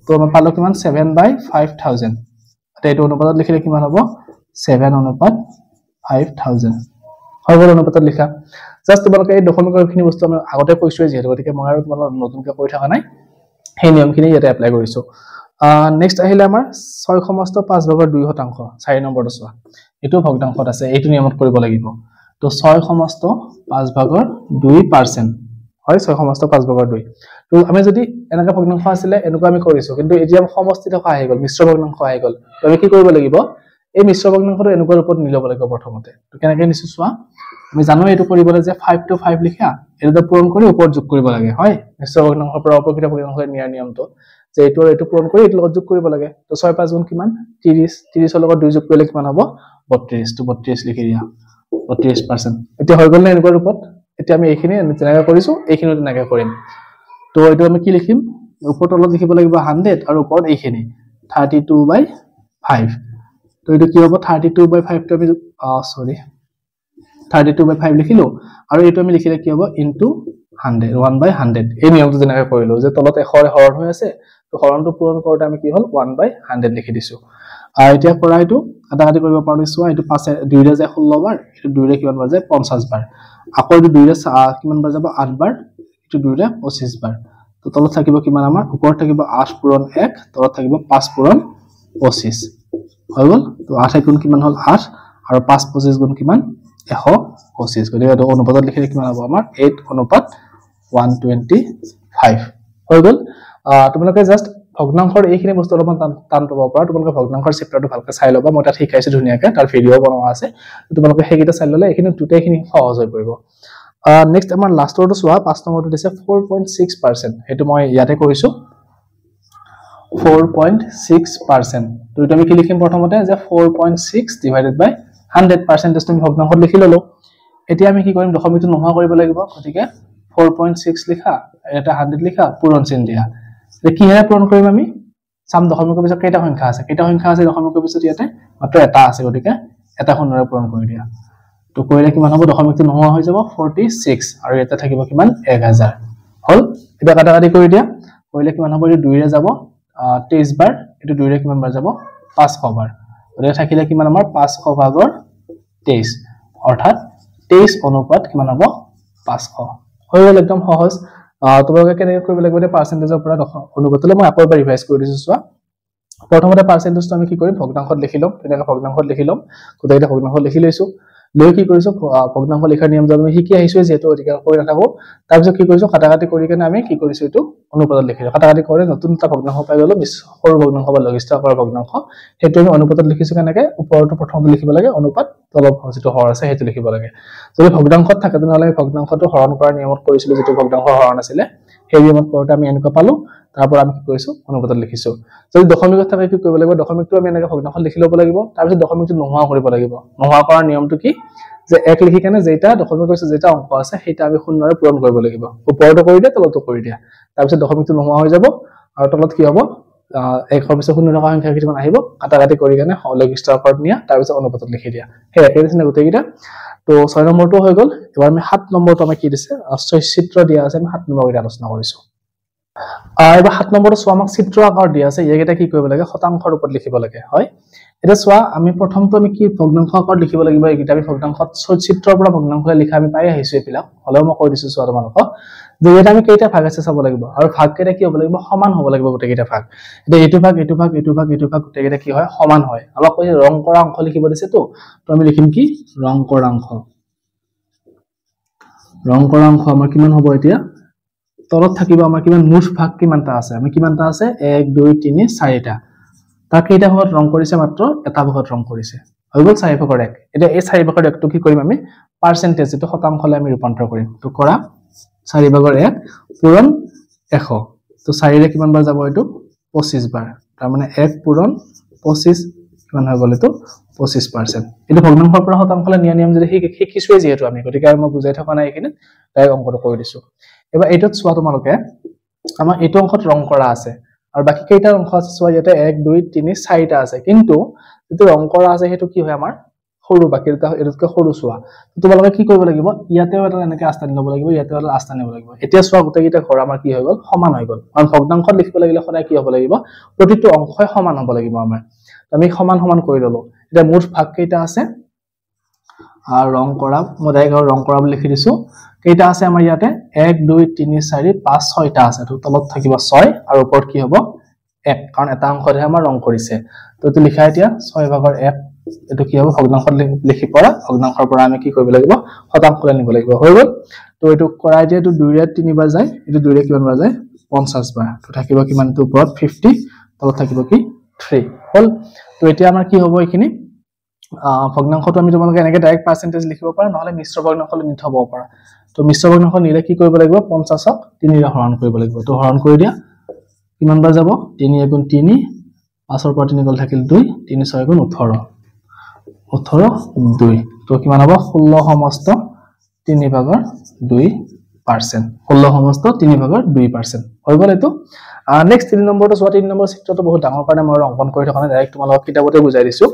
তো আমি পালো কিমান 7/5000 এটা এটো অনুপাতত লিখিলে কিমান হ'ব 7/5000 হৈ গল অনুপাতত লিখা জাস্ট তোমালোকে এই দশমিকৰখিনি বস্তু আমি আগতে কৈছোৱে যেহেতু গতিকে মই আৰু তোমালোক নতুনকৈ কৈ থকা নাই সেই নিয়মখিনি ইয়াতে এপ্লাই কৰিছো নেক্সট আহিলে আমাৰ 6 সমস্ত 5/2 শতাংশ 4 নম্বৰটো চোৱা এটো ভগ্নাংশত আছে এইটো নিয়মত কৰিব লাগিব তো 6 সমস্ত 5/2% হয় 6 সমস্ত 5/2 তো আমি যদি এনেকা ভগ্নাংশ আছিল এনেকা আমি কৰিছো কিন্তু এতিয়া সমষ্টি থকা আহি গল মিশ্ৰ ভগ্নাংশ আহি গল তো আমি কি কৰিব লাগিব এই মিশ্ৰ ভগ্নাংশটো এনেকা ৰূপত নিলব লাগিব প্ৰথমতে তো কেনেকৈ নিছো চোৱা আমি জানো এটো কৰিবলৈ যে 5 to 5 লিখা এটো পূৰণ কৰি ওপৰত যোগ কৰিব লাগে হয় মিশ্ৰ ভগ্নাংশৰ পৰা অপকৃত ভগ্নাংশলৈ নিয়াৰ নিয়মটো যে এটো পূৰণ কৰি এটো লগত যোগ কৰিব লাগে তো 6 5 গুণ কিমান 30 30 ৰ লগত 2 যোগ কৰিলে কিমান হ'ব 32 তো 32 লিখি দিয়া 32% এতিয়া হৈ গল না এনেকুৱা ৰূপত এতিয়া আমি এইখিনি তেনেকৈ কৰিছো এইখিনি তেনেকৈ কৰিম তো এটো আমি কি লিখিম ওপৰত তলত লিখিব লাগিব 100 আৰু ওপৰত এইখিনি 32/5 তো এটো কি হ'ব 32/5 তো আমি 32/5 লিখিলো আৰু এটো আমি লিখিলে কি হ'ব ইনটু 100 1/100 এই নিয়মটো যেনেকৈ কৰিলো যে তলত 100 হৰণ হৈ আছে তো হৰণটো পূৰণ কৰোতে আমি কি হ'ল 1/100 লিখি দিছো আৰু এতিয়া পৰা এটো কাটাকাটি কৰিব পাৰিছো এটো 5 2 ৰে যায় 16 বাৰ এটো 2 ৰে কিমান বাৰ যায় 50 বাৰ আকৌ এটো 2 ৰে কিমান বাৰ যাব 8 বাৰ এটো 2 ৰে 25 বাৰ তো তলত থাকিব কিমান আমাৰ ওপৰত থাকিব 8 পূৰণ 1 তলত থাকিব 5 পূৰণ 25 হৈ গল তো 8 গুণ কিমান হ'ল 8 আৰু 5 25 গুণ কিমান 125 গতিকে এটো অনুপাতত লিখিলে কিমান হ'ব আমাৰ 8/125 হৈ গল তোমালোকে জাস্ট ভগ্নাংশৰ এইখিনি বস্তু অলপমান টান পাব পাৰা তোমালোকে ভগ্নাংশৰ চেপ্টাৰটো ভালকৈ চাই লবা মই তাত শিকাইছো ধুনিয়াকৈ তাৰ ভিডিও বনোৱা আছে তোমালোকে হেকিটা চাই ললে এইখিনি দুটাইখিনি সহজ হৈ পৰিব নেক্সট আমাৰ লাষ্টৰটো চোৱা 5 নম্বৰটো দিছে 4.6% হেতু মই ইয়াতে কৰিছো 4.6% তো এটা আমি কি লিখিম প্ৰথমতে যে 4.6 ডিভাইডেড বাই 100% তুমি ভগ্নাংশত লিখি ললো এতিয়া আমি কি কৰিম দশমিকটো নোহোৱা কৰিব লাগিব গতিকে 4.6 লিখা এটা 100 লিখা পূৰণ চিন দিয়া কি হেৰে পূৰণ কৰিম আমি সাম দশমিকৰ পিছত কেইটা সংখ্যা আছে দশমিকৰ পিছত ইয়াতে মাত্ৰ এটা আছে গতিকে এটা শূন্যৰে পূৰণ কৰি দিয়া তো কৰিলে কিমান হ'ব দশমিকটো নোহোৱা হৈ যাব 46 আৰু এটা থাকিব কিমান 1000 হল এটা কাটাকাটি কৰি দিয়া কৰিলে কিমান হ'ব এই 2 ৰে যাব 23 বাৰ এটো 2 ৰে কিমান বাৰ যাব 500 বাৰ গতিকে থাকিলে কিমান আমাৰ 500/23 অৰ্থাৎ 23 অনুপাত কিমান হ'ব 500 হৈ গল একদম সহজ তোমালোকে কেনেকৈ কৰিব লাগিব যে পাৰ্চেন্টেজৰ পৰা অনুপাতলৈ মই আকৌ এবাৰ ৰিভাইজ কৰি দিছো চোৱা প্ৰথমতে পাৰ্চেন্টেজটো আমি কি কৰিম ভগ্নাংশত লিখি লম তেনেকৈ ভগ্নাংশত লিখি লম গোটেইটা ভগ্নাংশত লিখি লৈছো লৈ কি কৰিছো ভগ্নাংশ লিখাৰ নিয়ম আমি শিকি আহিছো যেহেতু অধিকাৰ কৰি নাথাকো তাৰ পিছত কি কৰিছো কাটাকাটি কৰি কেনে আমি কি কৰিছো এটো অনুপাতত লিখিলো কাটাকাটি কৰি নতুন এটা ভগ্নাংশ পাই গলো সৰু ভগ্নাংশ বা লঘিষ্ঠ আকাৰৰ ভগ্নাংশ হেতু আমি অনুপাতত লিখিছো কেনেকৈ ওপৰটো প্ৰথমতে লিখিব লাগে অনুপাত তলত যেটো হৰ আছে হেতু লিখিব লাগে যদি ভগ্নাংশত থাকে তেনেহলে ভগ্নাংশটো হৰণ কৰাৰ নিয়মত কৰিছিলো যেটো ভগ্নাংশ হৰণ আছিল সেই নিয়মত কৰোতে আমি এনেকৈ পালো তাৰ পৰা আমি কি কৰিছো অনুপাতত লিখিছো যদি দশমিকত থাকে কি কৰিব লাগিব দশমিকটো আমি এনেকৈ ভগ্নাংশত লিখি লব লাগিব তাৰ পিছত দশমিকটো নোহোৱা কৰিব লাগিব নোহোৱা কৰাৰ নিয়মটো কি যে এক লিখি কেনে যেটা দশমিক আছে যেটা অংক আছে হেটা আমি শূন্যৰে পূৰণ কৰিব লাগিব ওপৰটো কৰি দিয়া তলতো কৰি দিয়া তাৰ পিছত দশমিকটো নোহোৱা হৈ যাব আৰু তলত কি হ'ব একৰ পিছত শূন্য থকা সংখ্যা কিছুমান আহিব কাটাকাটি কৰি কেনে লঘিষ্ঠ আকাৰত নিয়া তাৰ পিছত অনুপাতত লিখি দিয়া হে একেই দিছে গোটেইটা তো 6 নম্বৰটো হৈ গল এবাৰ আমি 7 নম্বৰটো আমি কি দিছে চিত্ৰ দিয়া আছে আমি 7 নম্বৰ আলোচনা কৰিছো এবাৰ 7 নম্বৰটো চোৱা আমাক চিত্ৰ আকাৰ দিয়া আছে ইয়াক এটা কি কৰিব লাগে শতাংশৰ ৰূপত লিখিব লাগে হয় এটা চোৱা আমি প্ৰথমটো আমি কি ভগ্নাংশ আকাৰত লিখিব লাগিব এইটা আমি ভগ্নাংশত চিত্ৰৰ পৰা ভগ্নাংশলৈ লিখা আমি পাই আহিছো এপিলাক হলেও মই কৈ দিছো চোৱা তোমালোকক যে এটা আমি কেইটা ভাগ আছে চাব লাগিব আৰু ভাগ কেইটা কি হ'ব লাগিব সমান হ'ব লাগিব গোটেইকেইটা ভাগ এটা এইটো ভাগ গোটেইকেইটা কি হয় সমান হয় আমাক কৈ ৰং কৰা অংশ লিখিব দিছে তো আমি লিখিম কি ৰং কৰা অংশ আমাৰ কিমান হ'ব এতিয়া তলত থাকিব আমাৰ কিমান মুঠ ভাগ কিমানটা আছে আমি কিমানটা আছে 1 2 3 4টা তাৰ কেইটা ভাগত ৰং কৰিছে মাত্ৰ এটা ভাগত ৰং কৰিছে হৈ গল 4/1 এটা এই 4/1 টো কি কৰিম আমি পাৰ্চেন্টেজ এটো শতাংশলৈ আমি ৰূপান্তৰ কৰিম তো কৰা 4/1 পূৰণ 100 তো 4 ৰে কিমান বাৰ যাব এটো 25 বাৰ তাৰ মানে 1 পূৰণ 25 কিমান হৈ গ'ল এটো 25%। এটো ভগ্নাংশৰ পৰা শতাংশলৈ নিয়ম যদি শিকিছোৱে যেহেতু আমি গতিকে মই বুজাই থকা নাই এখিনি তাই অংকটো কৰি দিছো। এবাৰ এটোত চোৱা তোমালোকে আমাৰ এটো অংকত ৰং কৰা আছে আৰু বাকি কেইটা অংক আছে চোৱা ইয়াতে 1 2 3 4টা আছে কিন্তু যেটো ৰং কৰা আছে হেতু কি হয় আমাৰ সৰু বাকি এটোতকৈ সৰু চোৱা তোমালোকে কি কৰিব লাগিব ইয়াতেও এটা এনেকৈ আস্থানি ল'ব লাগিব ইয়াতেও এটা আস্থানি ল'ব লাগিব এতিয়া চোৱা গোটেইটা ঘৰ আমাৰ কি হৈ গ'ল সমান হৈ গ'ল কাৰণ ভগ্নাংশত লিখিব লাগিলে সদায় কি হ'ব লাগিব প্ৰতিটো অংশই সমান হ'ব লাগিব আমাৰ আমি সমান সমান কৰি ললো এটা মুঠ ভাগ কেইটা আছে আৰু ৰং কৰা মই ডাইৰেক্ট ৰং কৰা বুলি লিখি দিছো কেইটা আছে আমাৰ ইয়াতে 1 2 3 4 5 6টা আছে তো তলত থাকিব 6 আৰু ওপৰত কি হ'ব 1 কাৰণ এটা অংশহে আমাৰ ৰং কৰিছে তো এটো লিখা এতিয়া 6 ভাগৰ 1 এটো কি হ'ব ভগ্নাংশত লিখি পৰা ভগ্নাংশৰ পৰা আমি কি কৰিব লাগিব শতাংশলৈ নিব লাগিব হৈ গ'ল তো এটো কৰাই দিয়ে এটো 2 ৰে 3 বাৰ যায় এটো 2 ৰে কিমান বাৰ যায় 50 বাৰ তো থাকিব কিমান তো ওপৰত 50 তলত থাকিব কি 3 হল তো এতিয়া আমাৰ কি হ'ব এখিনি ভগ্নাংশটো আমি তোমালোকে এনেকৈ ডাইৰেক্ট পাৰ্সেন্টেজ লিখিব পাৰা নহলে মিশ্ৰ ভগ্নাংশলৈ নি থব পাৰা তো মিশ্ৰ ভগ্নাংশ নিলে কি কৰিব লাগিব 50ক 3 ৰে হৰণ কৰিব লাগিব তো হৰণ কৰি দিয়া কিমান বাৰ যাব 3 গুণ 3 5ৰ পৰা 3 গল থাকিল 2 3 6 গুণ 18 2 তো কিমান হ'ব 16 সমস্ত 3 ভাগৰ 2% 16 সমস্ত 3 ভাগৰ 2% হৈ গ'ল এটো নেক্সট 3 নম্বৰটো চোৱা 3 নম্বৰ চিত্ৰটো বহুত ডাঙৰ কাৰণে মই অংকন কৰি থকা নাই ডাইৰেক্ট তোমালোকক কিতাপতে বুজাই দিছো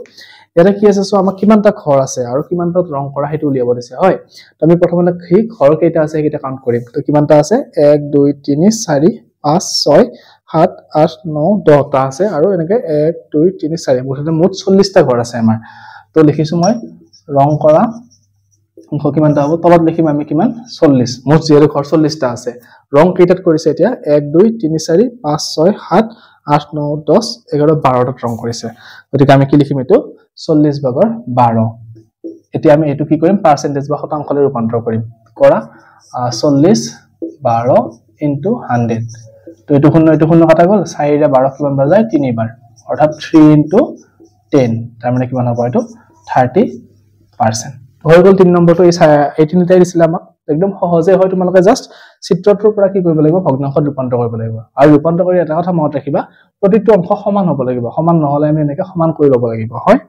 এটা কি আছে সো আমাক কিমানটা ঘৰ আছে আৰু কিমানটা ৰং কৰা হেতু উলিয়াব দিছে হয় তো আমি প্ৰথমতে কি ঘৰ কেইটা আছে হেকিটা কাউন্ট কৰিম তো কিমানটা আছে 1 2 3 4 5 6 7 8 9 10টা আছে আৰু এনেকৈ 1 2 3 4 মুঠ 40টা ঘৰ আছে আমাৰ তো লিখিছো মই ৰং কৰা অংক কিমানটা হ'ব তলত লিখিম আমি কিমান 40 মুঠ যেৰে ঘৰ 40টা আছে ৰং কেইটাত কৰিছে এতিয়া 1 2 3 4 5 6 7 8 9 10 11 12টা ৰং কৰিছে গতিকে আমি কি লিখিম এটো 40 ভাগৰ 12 এতিয়া আমি এটো কি কৰিম পাৰ্সেন্টেজ বা শতাংশলৈ ৰূপান্তৰ কৰিম কৰা 40 12 * 100 তো এটো শূন্য কাটা গ'ল 4 ৰে 12 কিমান বাৰ যায় 3 বাৰ অৰ্থাৎ 3 * 10 তাৰ মানে কিমান হ'ব এটো 30% হৈ গ'ল 3 নম্বৰটো এই তিনিটাই দিছিল আমাক একদম সহজে হয় তোমালোকে জাস্ট চিত্ৰটোৰ পৰা কি কৰিব লাগিব ভগ্নাংশত ৰূপান্তৰ কৰিব লাগিব আৰু ৰূপান্তৰ কৰি এটা কথা মনত ৰাখিবা প্ৰতিটো অংশ সমান হ'ব লাগিব সমান নহলে আমি এনেকৈ সমান কৰি ল'ব লাগিব হয়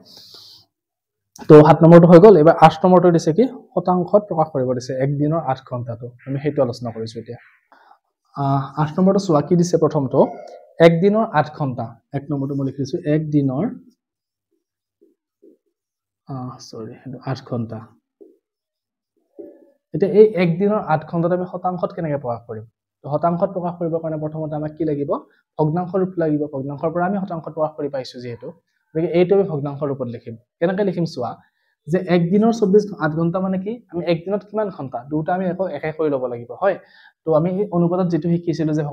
তো 7 নম্বৰটো হৈ গ'ল এবাৰ 8 নম্বৰটো দিছে কি শতাংশত প্ৰকাশ কৰিব দিছে এক দিনৰ 8 ঘণ্টাটো আমি হেতু আলোচনা কৰিছো এতিয়া 8 নম্বৰটো চোৱা কি দিছে প্ৰথমটো এক দিনৰ 8 ঘণ্টা এক নম্বৰটো মই লিখিছো এক দিনৰ 8 ঘণ্টা এটা এই এক দিনৰ 8 ঘণ্টাত আমি শতাংশত কেনেকৈ প্ৰকাশ কৰিম তো শতাংশত প্ৰকাশ কৰিবৰ কাৰণে প্ৰথমতে আমাক কি লাগিব ভগ্নাংশ ৰূপ লাগিব ভগ্নাংশৰ পৰা আমি শতাংশত প্ৰকাশ কৰি পাইছো যেহেতু গতিকে এইটো আমি ভগ্নাংশৰ ৰূপত লিখিম কেনেকৈ লিখিম চোৱা যে এক দিনৰ 8 ঘণ্টা মানে কি আমি এক দিনত কিমান ঘণ্টা দুটা আমি একে কৰি ল'ব লাগিব হয় তো আমি এই অনুপাতত যেটো শিকিছিলো যে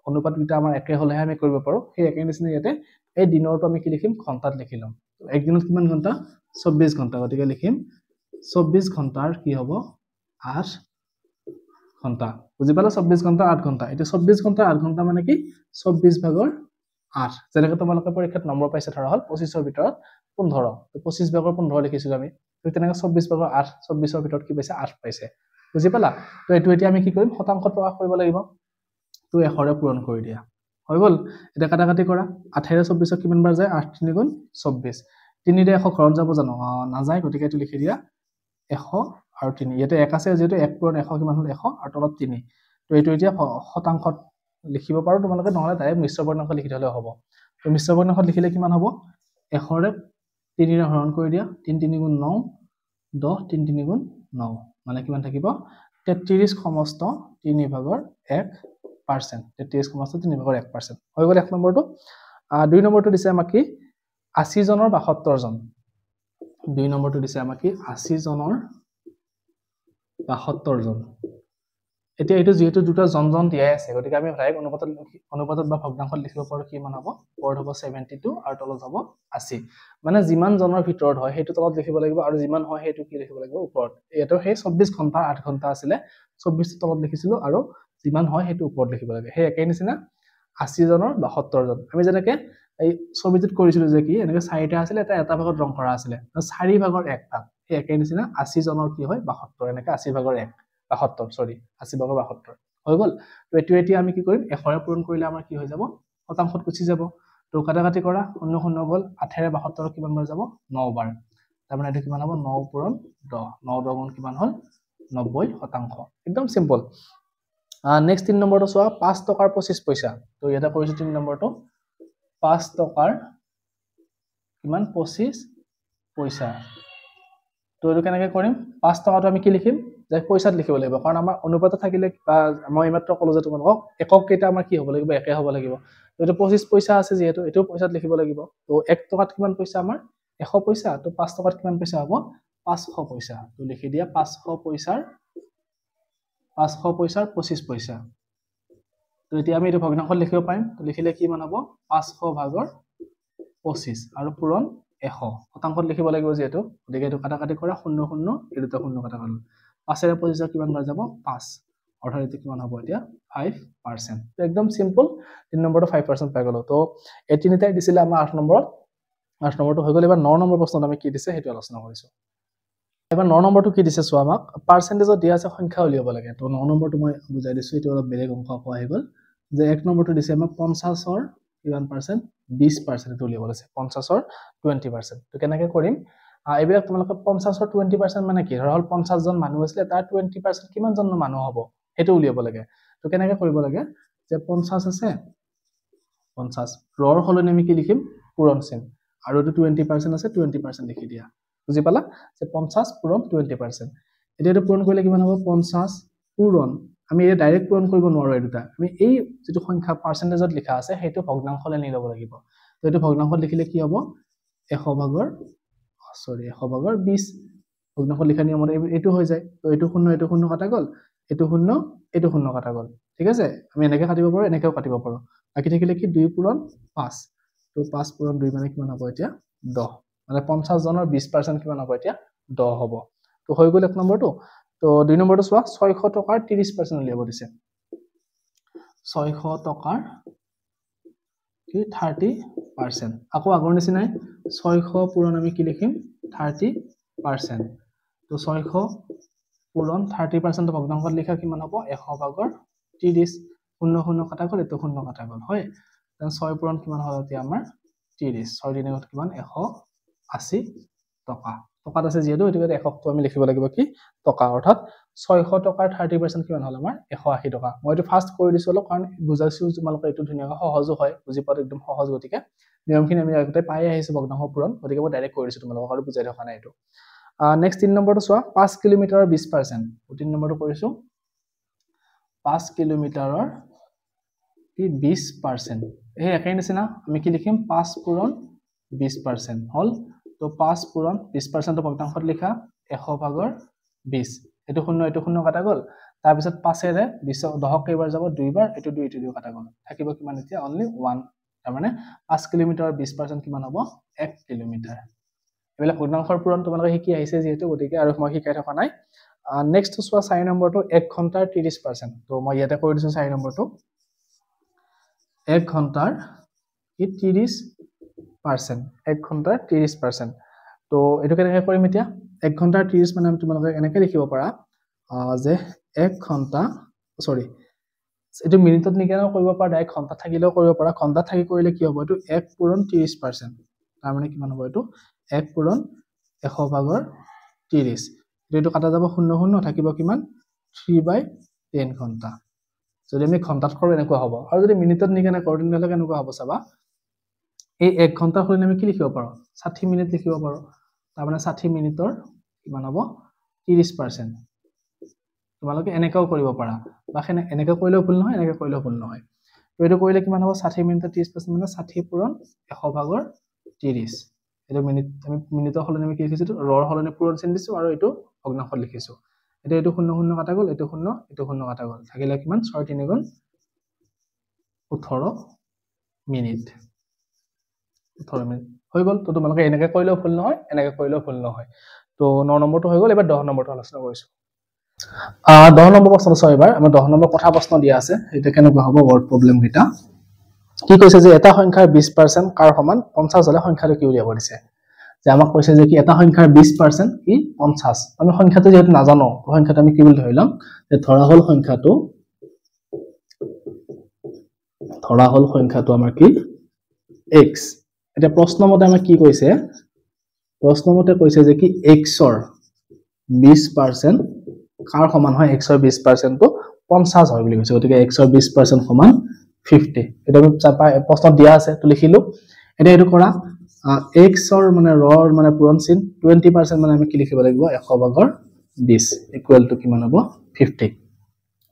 অনুপাত দুটা আমাৰ একে হলেহে আমি কৰিব পাৰো সেই একে নিচিনা ইয়াতে এই দিনৰটো আমি কি লিখিম ঘণ্টাত লিখি লম তো এক দিনত কিমান ঘণ্টা 24 ঘণ্টা গতিকে লিখিম 24 ঘণ্টাৰ কি হ'ব 8 ঘণ্টা বুজি পালা 24 ঘণ্টা 8 ঘণ্টা এটা 24 ঘণ্টা 8 ঘণ্টা মানে কি 24 ভাগৰ 8 যেনেকৈ তোমালোকে পৰীক্ষাত নম্বৰ পাইছে ধৰা হল 25ৰ ভিতৰত 15 তো 25 ভাগৰ 15 লিখিছিল আমি তো তেনেকৈ 24 ভাগৰ 8 24ৰ ভিতৰত কি পাইছে 8 পাইছে বুজি পালা তো এটো এতিয়া আমি কি কৰিম শতাংশত প্ৰকাশ কৰিব লাগিব তো 100 ৰে পূৰণ কৰি দিয়া হৈ গ'ল এটা কাটাকাটি কৰা 8 ৰে 24ক কিমান বাৰ যায় 8 3 গুণ 24 3 ৰে 100 ঘৰত যাব জানো নাযায় গতিকে এটো লিখি দিয়া 100 আৰু 3 ইয়াতে 1 আছে যেটো 1 পূৰণ 100 কিমান হল 100 আৰু তলত 3 তো এটো এতিয়া শতাংশত লিখিব পাৰো তোমালোকে নহলে ডাইৰেক্ট মিশ্ৰ বৰ্ণাংশ লিখি দিলে হ'ব তো মিশ্ৰ বৰ্ণাংশত লিখিলে কিমান হ'ব 100 ৰে 3 ৰে হৰণ কৰি দিয়া 3 3 গুণ 9 10 3 3 গুণ 9 মানে কিমান থাকিব 33 সমস্ত 3 ভাগৰ 1% 33 সমস্ত 3 ভাগৰ 1% হৈ গ'ল এক নম্বৰটো 2 নম্বৰটো দিছে আমাক কি 80 জনৰ 72 জন 2 নম্বৰটো দিছে আমাক কি 80 জনৰ 72 জন এতিয়া এটো যেহেতু দুটা জন দিয়াই আছে গতিকে আমি ডাইৰেক্ট অনুপাতত বা ভগ্নাংশত লিখিব পাৰো কি মান হ'ব ওপৰত হ'ব 72 আৰু তলত হ'ব 80 মানে যিমান জনৰ ভিতৰত হয় হেতু তলত লিখিব লাগিব আৰু যিমান হয় হেতু কি লিখিব লাগিব ওপৰত এটো হে 24 ঘণ্টা 8 ঘণ্টা আছিল 24 তলত লিখিছিলো আৰু যিমান হয় হেতু ওপৰত লিখিব লাগে হে একে নিচিনা 80 জনৰ 72 জন আমি যেনেকৈ এই ছবিটোত কৰিছিলো যে কি এনেকৈ 4টা আছিল এটা ভাগত ৰং কৰা আছিল 4 ভাগৰ 1 ভাগ হে একে নিচিনা 80 জনৰ কি হয় 72 এনেকৈ 80 ভাগৰ 1 72 সৰি 80 ভাগৰ 72 হৈ গ'ল তো এটো এতিয়া আমি কি কৰিম 100 ৰে পূৰণ কৰিলে আমাৰ কি হৈ যাব শতাংশত গুচি যাব তো কাটাকাটি কৰা 0 0 গল 8 ৰে 72 কিমান বাৰ যাব 9 বাৰ তাৰ মানে এটো কিমান হ'ব 9 পূৰণ 10 9 10 গুণ কিমান হ'ল 90% একদম সিম্পল নেক্সট 3 নম্বৰটো চোৱা 5 টকাৰ 25 পইচা তো এটা কৰিছো 3 নম্বৰটো 5 টকাৰ কিমান 25 পইচা তো এটো কেনেকৈ কৰিম 5 টকাটো আমি কি লিখিম যে পইচাত লিখিব লাগিব কাৰণ আমাৰ অনুপাত থাকিলে মই এইমাত্ৰ কলো যে তোমালোকক একক কেইটা আমাৰ কি হ'ব লাগিব একে হ'ব লাগিব তো এটো 25 পইচা আছে যেহেতু এটো পইচাত লিখিব লাগিব তো 1 টকাত কিমান পইচা আমাৰ 100 পইচা তো 5 টকাত কিমান পইচা হ'ব 500 পইচা তো লিখি দিয়া 500 পইচাৰ 25 পইচা তো এতিয়া আমি এটো ভগ্নাংশত লিখিব পাৰিম তো লিখিলে কি মান হ'ব 500 ভাগৰ 25 আৰু পূৰণ 100 শতাংশত লিখিব লাগিব যেহেতু গতিকে এটো কাটাকাটি কৰা 0 0 এই দুটা 0 কাটা গল 5 ৰে 25 কিমান বাৰ যাব 5 অৰ্থাৎ এটো কিমান হ'ব এতিয়া 5% তো একদম সিম্পল 3 নম্বৰটো 5% পাই গলো তো এই তিনিটাই দিছিলে আমাৰ 8 নম্বৰত 8 নম্বৰটো হৈ গল এবাৰ 9 নম্বৰ প্ৰশ্নত আমি কি দিছে হেতু আলোচনা কৰিছো এবাৰ 9 নম্বৰটো কি দিছে চোৱা আমাক পাৰ্সেন্টেজত দিয়া আছে সংখ্যা উলিয়াব লাগে তো 9 নম্বৰটো মই বুজাই দিছো এটো অলপ বেলেগ অংক কোৱা হৈ গল যে 1 নম্বৰটো দিছে আমাক 50 ৰ কিমান পাৰ্সেন্ট 20% এটো উলিয়াব আছে 50 ৰ 20% তো কেনেকৈ কৰিম এইবিলাক তোমালোকে 50 ৰ 20% মানে কি ধৰা হল 50 জন মানুহ আছিল তাৰ 20% কিমান জন মানুহ হ'ব হেতু উলিয়াব লাগে তো কেনেকৈ কৰিব লাগে যে 50 আছে 50 ৰৰ হলনি আমি কি লিখিম পূৰণ চিন আৰু এটো 20% আছে 20% লিখি দিয়া বুজি পালা যে 50 পূৰণ 20% এতিয়া এটো পূৰণ কৰিলে কিমান হ'ব 50 পূৰণ আমি এটা ডাইৰেক্ট পূৰণ কৰিব নোৱাৰো এই দুটা আমি এই যেটো সংখ্যা পাৰ্সেন্টেজত লিখা আছে হেতু ভগ্নাংশলৈ নি লব লাগিব তো এটো ভগ্নাংশত লিখিলে কি হ'ব 100 ভাগৰ 20 ভগ্নাংশত লিখা নিয়মত এটো হৈ যায় তো এটো 0 কাটা গল এটো 0 কাটা গল ঠিক আছে আমি এনেকৈ কাটিব পাৰো এনেকৈ কাটিব পাৰো বাকি থাকিলে কি 2 পূৰণ 5 তো 5 পূৰণ 2 মানে কিমান হ'ব এতিয়া 10 মানে 50 জনৰ 20% কিমান হ'ব এতিয়া 10 হ'ব তো হৈ গল 1 নম্বৰটো তো 2 নম্বৰটো চোৱা 600 টকাৰ 30% উলিয়াব দিছে 600 টকাৰ কি 30% আকৌ আগৰ নিচিনাই 600 পূৰণ আমি কি লিখিম 30% তো 600 পূৰণ 30% ভগ্নাংশত লিখা কিমান হ'ব 100 ভাগৰ 30 0 কাটা গল এটো 0 কাটা গল হয় তেন 6 পূৰণ কিমান হ'ল এতিয়া আমাৰ 30 6 দিনত কিমান 180 টকা টকাত আছে যেহেতু এটো 100 তো আমি লিখিব লাগিব কি টকা অৰ্থাৎ 600 টকাৰ 30% কিমান হ'ল আমাৰ 180 টকা মই এটো ফাৰ্স্ট কৰি দিছো অলপ কাৰণ বুজাইছো তোমালোকে এটো ধুনিয়াকৈ সহজ হয় বুজি পালে একদম সহজ গতিকে নিয়মখিনি আমি আগতে পাই আহিছো ভগ্নাংশ পূৰণ গতিকে মই ডাইৰেক্ট কৰি দিছো তোমালোকক আৰু বুজাই থকা নাই এটো নেক্সট 3 নম্বৰটো চোৱা 5 কিলোমিটাৰৰ 20% 3 নম্বৰটো কৰিছো 5 কিলোমিটাৰৰ কি 20% এই একেই নিচিনা আমি কি লিখিম 5 পূৰণ 20% হল তো 5 পূৰণ 20% ভগ্নাংশত লিখা 100 ভাগৰ 20 এটো 0 কাটা গল তাৰ পিছত 5 ৰে 20 10 কেইবাৰ যাব দুইবাৰ এটো 2 কাটা গল থাকিব কিমান এতিয়া অনলি 1 তাৰ মানে 5 কিলোমিটাৰৰ 20% কিমান হ'ব 1 কিলোমিটাৰ এবেলা ভগ্নাংশৰ পূৰণ তোমালোকে শিকি আহিছে যেহেতু গতিকে আৰু মই শিকাই থকা নাই নেক্সট চোৱা 4 নম্বৰটো 1 ঘণ্টাৰ 30% তো মই ইয়াতে কৰি দিছো 4 নম্বৰটো 1 ঘণ্টাৰ 30% 1 ঘণ্টাৰ 30% তো এটো কেনেকৈ কৰিম এতিয়া 1 ঘণ্টাৰ 30 মানে তোমালোকে এনেকৈ লিখিব পাৰা যে 1 ঘণ্টা সৰি এটো মিনিটত নিকেনাও কৰিব পাৰা ডাইৰেক্ট ঘণ্টা থাকিলেও কৰিব পাৰা ঘণ্টা থাকি কৰিলে কি হ'ব এটো 1 পূৰণ 30% তাৰ মানে কিমান হ'ব এটো 1 পূৰণ 100 ভাগৰ 30 এটো কাটা যাব 0 থাকিব কিমান 3/10 ঘণ্টা যদি আমি ঘণ্টাত কৰো এনেকুৱা হ'ব আৰু যদি মিনিটত নিকেনা কৰো তেনলে কেনেকুৱা হ'ব চাবা এই 1 ঘণ্টা হলে আমি কি লিখিব পাৰো 60 মিনিট লিখিব পাৰো তাৰ মানে 60 মিনিটৰ কিমান হ'ব 30% তোমালোকে এনেকাও কৰিব পাৰা বা এনেকা কৰিলেও ভুল নহয় এনেকা কৰিলেও ভুল নহয় তো এটো কৰিলে কিমান হ'ব 60 মিনিটৰ 30% মানে 60 পূৰণ 100 ভাগৰ 30 এটো মিনিট আমি মিনিটৰ হলনি আমি কি লিখিছো ৰৰ হলনি পূৰণ চিন দিছো আৰু এটো ভগ্নাংশত লিখিছো এটো 0 কাটা গল এটো 0 কাটা গল থাকিলে কিমান 6 3 গুণ 18 মিনিট 18 মিনিট হৈ গল তো তোমালোকে এনেকা কৰিলেও ভুল নহয় এনেকা কৰিলেও ভুল নহয় তো 9 নম্বৰটো হৈ গল এবাৰ 10 নম্বৰটো আলোচনা কৰিছো 10 নম্বৰ প্ৰশ্ন চাও এবাৰ আমাৰ 10 নম্বৰ কথা প্ৰশ্ন দিয়া আছে এটা কেনেকুৱা হ'ব ওয়াৰ্ড প্ৰবলেম গিটা কি কৈছে যে এটা সংখ্যাৰ 20% কাৰ সমান 50 হলে সংখ্যাটো কি উলিয়াব দিছে যে আমাক কৈছে যে কি এটা সংখ্যাৰ 20% কি 50 আমি সংখ্যাটো যেহেতু নাজানো সংখ্যাটো আমি কি বুলি ধৰিলাম যে ধৰা হল সংখ্যাটো আমাৰ কি x এটা প্ৰশ্নমতে আমাক কি কৈছে প্ৰশ্নমতে কৈছে যে কি x ৰ 20% কাৰ সমান হয় x ৰ 20% তো 50 হয় বুলি কৈছে গতিকে x ৰ 20% সমান 50 এটা আমি প্ৰশ্ন দিয়া আছে তো লিখিলো এটা এটো কৰা x ৰ মানে ৰ মানে পূৰণ চিন 20% মানে আমি কি লিখিব লাগিব 100 ভাগৰ 20 ইকুৱেল টু কিমান হ'ব 50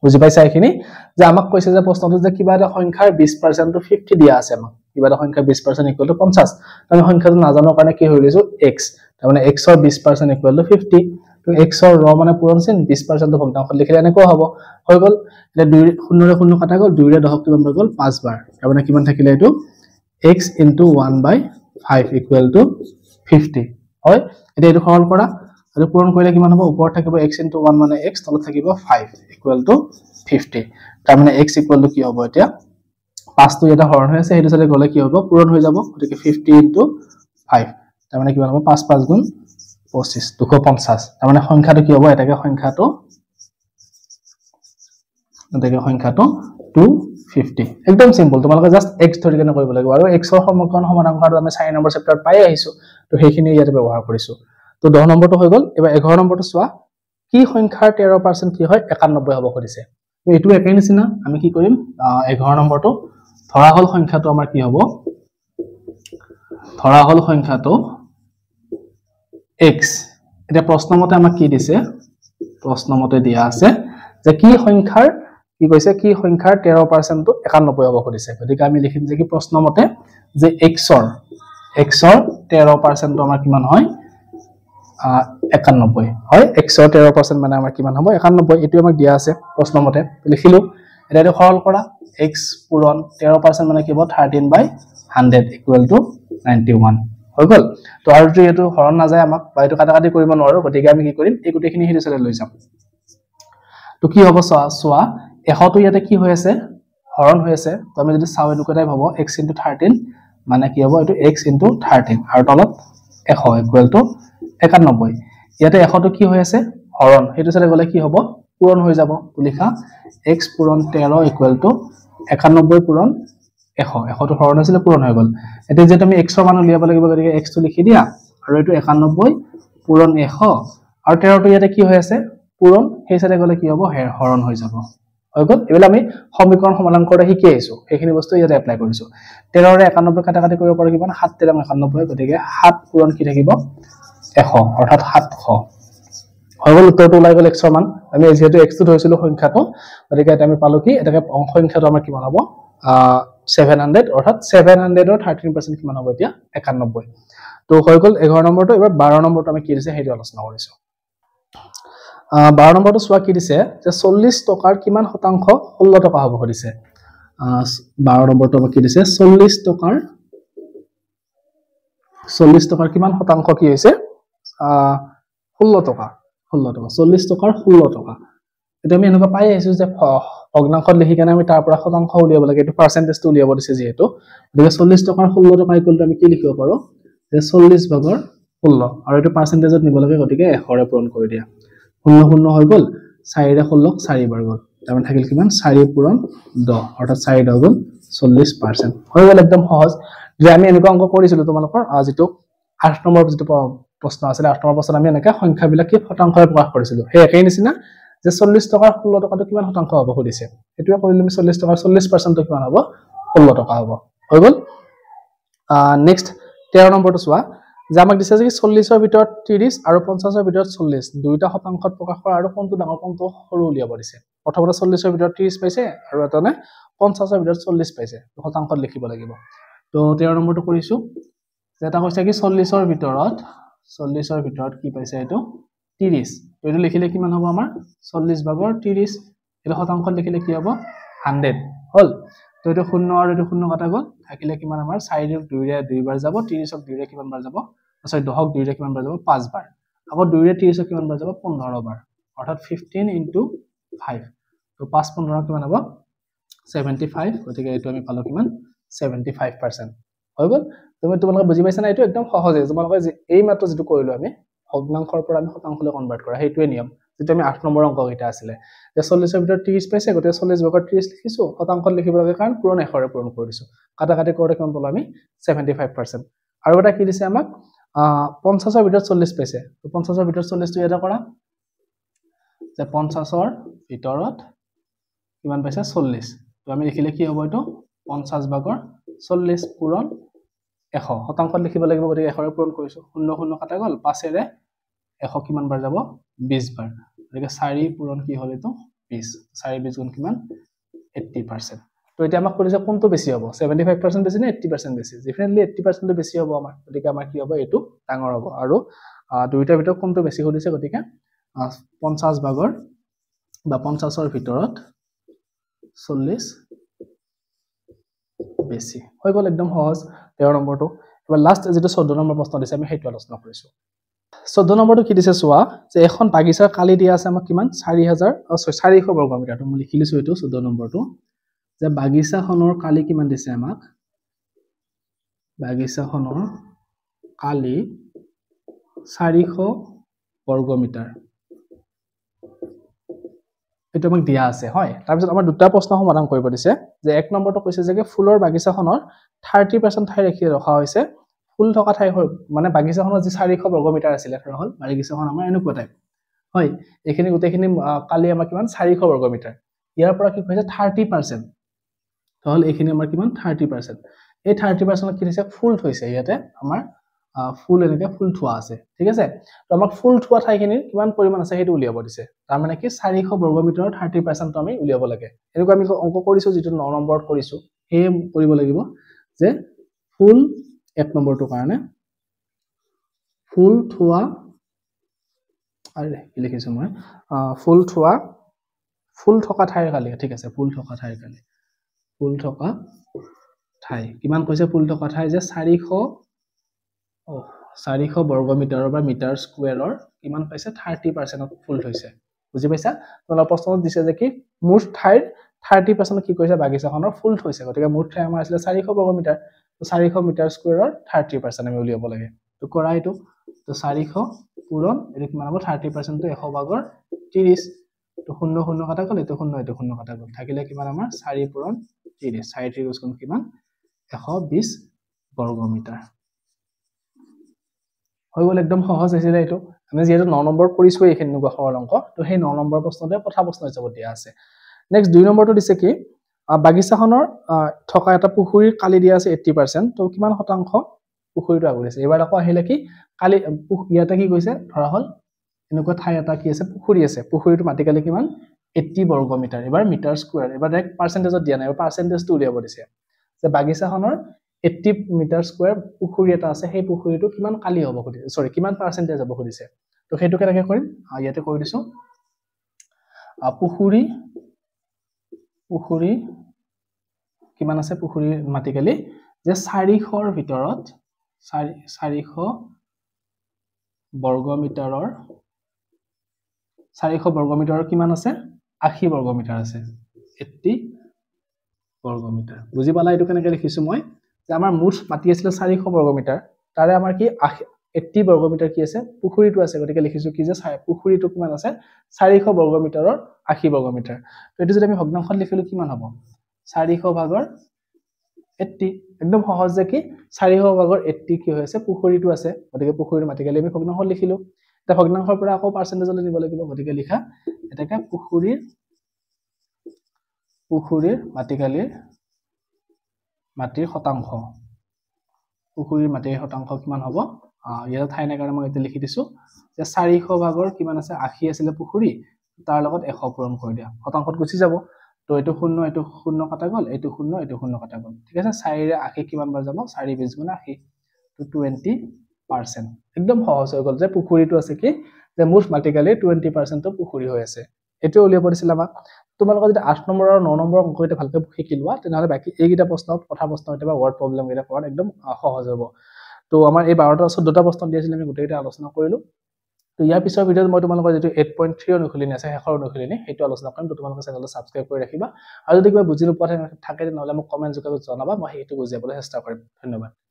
বুজি পাইছা এখিনি যে আমাক কৈছে যে প্ৰশ্নটো যে কিবা এটা সংখ্যাৰ 20% তো 50 দিয়া আছে আমাক কিবা এটা সংখ্যাৰ 20% ইকুৱেল টু 50 আমি সংখ্যাটো নাজানো কাৰণে কি হৈ গৈছো x তাৰ মানে x ৰ 20% ইকুৱেল টু 50 তো x ৰ ৰ মানে পূৰণ চিন 20% তো ভগ্নাংশত লিখিলে এনেকুৱা হ'ব হৈ গল এটা 2 0 ৰে 0 কাটা গল 2 ৰে 10 কিমান হৈ গল 5 বাৰ তাৰ মানে কিমান থাকিলে এটো x * 1/5 ইকুৱেল টু 50 হয় এটা এটো সৰল কৰা আৰু পূৰণ কৰিলে কিমান হ'ব ওপৰত থাকিব x * 1 মানে x তলত থাকিব 5 ইকুৱেল টু 50 তাৰ মানে x ইকুৱেল টু কি হ'ব এতিয়া 5 টো এটা হৰণ হৈ আছে হেতু সাথে গলে কি হ'ব পূৰণ হৈ যাব গতিকে 50 * 5 তাৰ মানে কিমান হ'ব 5 5 গুণ 25 250 তাৰ মানে সংখ্যাটো কি হ'ব এটাকে সংখ্যাটো 250 একদম সিম্পল তোমালোকে জাস্ট x ধৰি কেনে কৰিব লাগিব আৰু x ৰ সমীকৰণ সমাধানটো আমি 4 নম্বৰ চেপ্টাৰত পাই আহিছো তো সেইখিনি ইয়াতে ব্যৱহাৰ কৰিছো তো 10 নম্বৰটো হৈ গল এবাৰ 11 নম্বৰটো চোৱা কি সংখ্যাৰ 13% কি হয় 91 হ'ব কৰিছে তো এটো একেই নিচিনা আমি কি কৰিম 11 নম্বৰটো ধৰা হল সংখ্যাটো আমাৰ কি হ'ব ধৰা হল সংখ্যাটো x এটা প্ৰশ্নমতে আমাক কি দিছে প্ৰশ্নমতে দিয়া আছে যে কি সংখ্যাৰ কি কৈছে কি সংখ্যাৰ 13% তো 91 হ'ব কৰিছে গতিকে আমি লিখিম যে কি প্ৰশ্নমতে যে x ৰ 13% তো আমাৰ কিমান হয় 91 হয় x ৰ 13% মানে আমাৰ কিমান হ'ব 91 এটো আমাক দিয়া আছে প্ৰশ্নমতে লিখিলো এটা সৰল কৰা x পূৰণ 13% মানে কি হ'ব 13/100 ইকুৱেল টু 91 হৈ গল তো আৰু যেটো হৰণ না যায় আমাক বা এটো কাটা কাটি কৰিব নোৱাৰো গতিকে আমি কি কৰিম এই গুটেখিনি হিটো সাথে লৈ যাম তো কি হ'ব সোৱা 100 তো ইয়াতে কি হৈ আছে হৰণ হৈ আছে তো আমি যদি চাও এটো কটাই ভাবো x * 13 মানে কি হ'ব এটো x * 13 আৰু তলত 100 ইকুৱেল টু 91 ইয়াতে 100 তো কি হৈ আছে হৰণ হেতু সাথে গলে কি হ'ব পূৰণ হৈ যাব তো লিখা x পূৰণ 13 ইকুৱেল টু 91 পূৰণ 100 তো হৰণ আছিল পূৰণ হৈ গল এতে যে তুমি x ৰ মান উলিয়াব লাগিব গতিকে x তো লিখি দিয়া আৰু এটো 91 পূৰণ 100 আৰু 13 তো ইয়াতে কি হৈ আছে পূৰণ সেই সাথে গলে কি হ'ব হৰণ হৈ যাব হৈ গল এবেলা আমি সমীকৰণ সমাধান কৰা শিকি আইছো এইখিনি বস্তু ইয়াতে এপ্লাই কৰিছো 13 ৰে 91 কাটা কাটি কৰিব পাৰো কিমান 7 13 91 গতিকে 7 পূৰণ কি থাকিব 100 অৰ্থাৎ 700 হৈ গল উত্তৰটো ওলাই গল x ৰ মান আমি যেহেতু x টো ধৰিছিলো সংখ্যাটো গতিকে এটা আমি পালো কি এটাকে সংখ্যাটো আমাৰ কিমান হ'ব 700 অৰ্থাৎ 700 ৰ 13% কিমান হ'ব এতিয়া 91 তো হৈ গল 11 নম্বৰটো এবাৰ 12 নম্বৰটো আমি কি দিছে হেতু আলোচনা কৰিছো 12 নম্বৰটো চোৱা কি দিছে যে 40 টকাৰ কিমান শতাংশ 16 টকা হ'ব কৰিছে 12 নম্বৰটো আমাক কি দিছে 40 টকাৰ কিমান শতাংশ কি হৈছে 16 টকা 40 টকাৰ 16 টকা এটা আমি এনেকুৱা পাই আহিছো যে ভগ্নাংশত লিখি কেনে আমি তাৰ পৰা শতাংশ উলিয়াব লাগে এটো পাৰ্চেন্টেজটো উলিয়াব দিছে যেহেতু গতিকে 40 টকাৰ 16 টকা ইকুৱেল টু আমি কি লিখিব পাৰো যে 40 ভাগৰ 16 আৰু এটো পাৰ্চেন্টেজত নিব লাগে গতিকে 100 ৰে পূৰণ কৰি দিয়া 0 0 হৈ গল 4 ৰে 16 4 বাৰ গল তাৰমান থাকিল কিমান 4 পূৰণ 10 অৰ্থাৎ 4 10 গুণ 40% হৈ গল একদম সহজ যে আমি এনেকুৱা অংক কৰিছিলো তোমালোকৰ যেটো 8 নম্বৰ যেটো প্ৰশ্ন আছিল 8 নম্বৰ প্ৰশ্ন আমি এনেকা সংখ্যা বিলাক কি শতাংশৰে প্ৰকাশ কৰিছিলো হে একেই নিচিনা যে 40 টকাৰ 16 টকাটো কিমান শতাংশ হ'ব কৰিছে এটোৱে কৰিলে আমি 40 টকাৰ 40% কিমান হ'ব 16 টকা হ'ব হৈ গল নেক্সট 13 নম্বৰটো চোৱা যে আমাক দিছে যে 40 ৰ ভিতৰত 30 আৰু 50 ৰ ভিতৰত 40 দুইটা শতাংশত প্ৰকাশ কৰা আৰু কোনটো ডাঙৰ কোনটো সৰু উলিয়াব দিছে প্ৰথমতে 40 ৰ ভিতৰত 30 পাইছে আৰু এটানে 50 ৰ ভিতৰত 40 পাইছে শতাংশত লিখিব লাগিব তো 13 নম্বৰটো কৰিছো যেটা কৈছে কি 40 ৰ ভিতৰত কি পাইছে এটো 30 তো এটো লিখিলে কিমান হ'ব আমাৰ 40 ভাগৰ 30 এটো শতাংশত লিখিলে কি হ'ব 100 হল তো এটো 0 আৰু এটো 0 কাটা গল থাকিলে কিমান আমাৰ 4 ৰ 2 ৰে 2 বাৰ যাব 30 ক 2 ৰে কিমান বাৰ যাব সৰি 10 ক 2 ৰে কিমান বাৰ যাব 5 বাৰ আকৌ 2 ৰে 30 ক কিমান বাৰ যাব 15 বাৰ অৰ্থাৎ 15 * 5 তো 5 15 কিমান হ'ব 75 গতিকে এটো আমি পালো কিমান 75% হৈ গল তুমি তোমালোকে বুজি পাইছা না এটো একদম সহজ তোমালোকে এই মাত্ৰ যেটো কৰিলো আমি ভগ্নাংশৰ পৰা আমি শতাংশলৈ কনভাৰ্ট কৰা হেতুৱে নিয়ম যেটো আমি 8 নম্বৰ অংক এটা আছিল যে 40 ৰ ভিতৰত 30 পাইছে গতে 40 ভাগৰ 30 লিখিছো শতাংশত লিখিব লাগে কাৰণ পূৰণ এশৰে পূৰণ কৰি দিছো কাটা কাটি কৰোতে কিমান পালো আমি 75% আৰু এটা কি দিছে আমাক 50 ৰ ভিতৰত 40 পাইছে তো 50 ৰ ভিতৰত 40 টো এটা কৰা যে 50 ৰ ভিতৰত কিমান পাইছে 40 তো আমি লিখিলে কি হ'ব এটো 50 ভাগৰ 40 পূৰণ 100 শতাংশত লিখিব লাগিব গতি এশৰে পূৰণ কৰিছো 00 কাটা গল 5 এৰে 100 কিমান বাৰ যাব 20 বাৰ গতিকে 4 পূৰণ কি হ'ল এটো 20 4 20 গুণ কিমান 80% তো এটা আমাক কৰিছে কোনটো বেছি হ'ব 75% বেছি নে 80% বেছি ডেফিনেটলি 80% টো বেছি হ'ব আমাৰ গতিকে আমাৰ কি হ'ব এটো ডাঙৰ হ'ব আৰু দুইটাৰ ভিতৰত কোনটো বেছি কৰিছে গতিকে 50 ভাগৰ বা 50 ৰ ভিতৰত 40 বেছি হৈ গল একদম সহজ 13 নম্বৰটো এবাৰ লাষ্ট যেটো 14 নম্বৰ প্ৰশ্ন দিছে আমি হেতু আলোচনা কৰিছো 14 নম্বৰটো কি দিছে চোৱা যে এখন বাগিচাৰ কালি দিয়া আছে আমাক কিমান 400 বৰ্গ মিটাৰ মই লিখি লিছো এটো 14 নম্বৰটো যে বাগিচাখনৰ কালি কিমান দিছে আমাক বাগিচাখনৰ কালি 400 বৰ্গ মিটাৰ এটো আমাক দিয়া আছে হয় তাৰ পিছত আমাৰ দুটা প্ৰশ্ন সমাধান কৰিব দিছে যে এক নম্বৰটো কৈছে যে ফুলৰ বাগিচাখনৰ 30% ঠাই ৰাখি ৰখা হৈছে ফুল থকা ঠাই মানে বাগিচাখনৰ যে 400 বৰ্গ মিটাৰ আছিল ধৰা হল বাগিচাখন আমাৰ এনেকুৱা টাইপ হয় এখিনি গোটেইখিনি কালি আমাৰ কিমান 400 বৰ্গ মিটাৰ ইয়াৰ পৰা কি কৈছে 30% হল এখিনি আমাৰ কিমান 30% এই 30% কি দিছে ফুল থৈছে ইয়াতে আমাৰ ফুল এনেকে ফুল থোৱা আছে ঠিক আছে তো আমাক ফুল থোৱা ঠাইখিনি কিমান পৰিমাণ আছে হেতু উলিয়াব দিছে তাৰ মানে কি 400 বৰ্গ মিটাৰৰ 30% তো আমি উলিয়াব লাগে এনেকুৱা আমি অংক কৰিছো যেটো 9 নম্বৰত কৰিছো হে কৰিব লাগিব যে ফুল এক নম্বৰটো কাৰণে ফুল থোৱা আৰে কি লিখিছো মই ফুল থকা ঠাইৰ কালি ঠিক আছে ফুল থকা ঠাইৰ কালি ফুল থকা ঠাই কিমান কৈছে ফুল থকা ঠাই যে 400 বৰ্গ মিটাৰৰ বা মিটাৰ স্কয়াৰৰ কিমান পাইছে 30% ফুল থৈছে বুজি পাইছা তোমালোকৰ প্ৰশ্নত দিছে যে কি মুঠ ঠাইৰ 30% কি কৈছে বাগিচাখনৰ ফুল থৈছে গতিকে মুঠ ঠাই আমাৰ আছিল 400 বৰ্গ মিটাৰ তো 400 মিটাৰ স্কয়াৰৰ 30% আমি উলিয়াব লাগে তো কৰা এটো তো 400 পূৰণ এটো কিমান হ'ব 30% তো 100 ভাগৰ 30 তো 00 কাটা গল এটো 0 কাটা গল থাকিলে কিমান আমাৰ 4 পূৰণ 30 4 গুণ কিমান 120 বৰ্গ মিটাৰ হৈ গল একদম সহজ আছিল এটো আমি যেটো 9 নম্বৰ কৰিছো এইখিনি নুগা সৰল অংক তো সেই 9 নম্বৰ প্ৰশ্নতে প্ৰথম প্ৰশ্ন হিচাপত দিয়া আছে নেক্সট 2 নম্বৰটো দিছে কি বাগিচাখনৰ থকা এটা পুখুৰীৰ কালি দিয়া আছে 80% তো কিমান শতাংশ পুখুৰীটো আগৰিছে এবাৰ আকৌ আহিলে কি কালি ইয়াতে কি কৈছে ধৰা হল এনেকুৱা ঠাই এটা কি আছে পুখুৰী আছে পুখুৰীটো মাটি কালি কিমান 80 বৰ্গ মিটাৰ এবাৰ মিটাৰ স্কয়াৰ এবাৰ ডাইৰেক্ট পাৰ্চেন্টেজত দিয়া নাই এবাৰ পাৰ্চেন্টেজটো উলিয়াব দিছে যে বাগিচাখনৰ 80 মিটাৰ স্কয়াৰ পুখুৰী এটা আছে সেই পুখুৰীটো কিমান কালি হ'ব খুদিছে সৰি কিমান পাৰ্চেন্টেজ হ'ব খুদিছে তো হেতু কেনেকৈ কৰিম ইয়াতে কৰি দিছো পুখুৰী কিমান আছে পুখুৰী মাটি কালি যে 400 ৰ ভিতৰত 400 বৰ্গ মিটাৰৰ 400 বৰ্গ মিটাৰৰ কিমান আছে 80 বৰ্গ মিটাৰ আছে 80 বৰ্গ মিটাৰ বুজি পালা এটো কেনেকৈ লিখিছো মই যে আমাৰ মুঠ মাটি আছিল 400 বৰ্গ মিটাৰ তাৰে আমাৰ কি 80 বৰ্গ মিটাৰ কি আছে পুখুৰীটো আছে গতিকে লিখিছো কি যে পুখুৰীটো কিমান আছে 400 বৰ্গ মিটাৰৰ 80 বৰ্গ মিটাৰ তো এটো যদি আমি ভগ্নাংশত লিখিলো কিমান হ'ব 400 ভাগৰ 80 একদম সহজ যে কি 400 ভাগৰ 80 কি হৈছে পুখুৰীটো আছে গতিকে পুখুৰীৰ মাটি কালি আমি ভগ্নাংশত লিখিলো এটা ভগ্নাংশৰ পৰা আকৌ পাৰ্চেন্টেজলৈ নিব লাগিব গতিকে লিখা এটাকে পুখুৰীৰ মাটি কালিৰ মাটিৰ শতাংশ পুখুৰীৰ মাটিৰ শতাংশ কিমান হ'ব ইয়াত ঠাই নাই কাৰণে মই এটা লিখি দিছো যে 400 ভাগৰ কিমান আছে 80 আছিল পুখুৰী তাৰ লগত 100 পূৰণ কৰি দিয়া শতাংশত গুচি যাব তো এটো 0 কাটা গল এটো 0 কাটা গল ঠিক আছে 4 ৰে 80 কিমান বাৰ যাব 4 20 গুণ 80 তো 20% একদম সহজ হৈ গল যে পুখুৰীটো আছে কি যে মুঠ মাটি কালি 20% তো পুখুৰী হৈ আছে এটো উলিয়াব দিছিল আমাক তোমালোকৰ যদি 8 নম্বৰ আৰু 9 নম্বৰ অংক এটা ভালকৈ শিকি লোৱা তেনেহলে বাকি এইগিটা প্ৰশ্ন কথা প্ৰশ্ন এটা বা ওয়াৰ্ড প্ৰবলেম গিটা কৰাত একদম সহজ হ'ব তো আমাৰ এই 12টা 14টা প্ৰশ্ন দিছিল আমি গোটেইটা আলোচনা কৰিলো তো ইয়াৰ পিছৰ ভিডিঅ'ত মই তোমালোকৰ যেটো 8.3 অনুশীলনী আছে হেখৰ অনুশীলনী হেতু আলোচনা কৰিম তো তোমালোকে চেনেলটো সাবস্ক্ৰাইব কৰি ৰাখিবা আৰু যদি কিবা বুজি নোপোৱা থাকে তেনেহলে মোক কমেন্ট যোগে জনাবা মই হেতু বুজাবলৈ চেষ্টা কৰিম ধন্যবাদ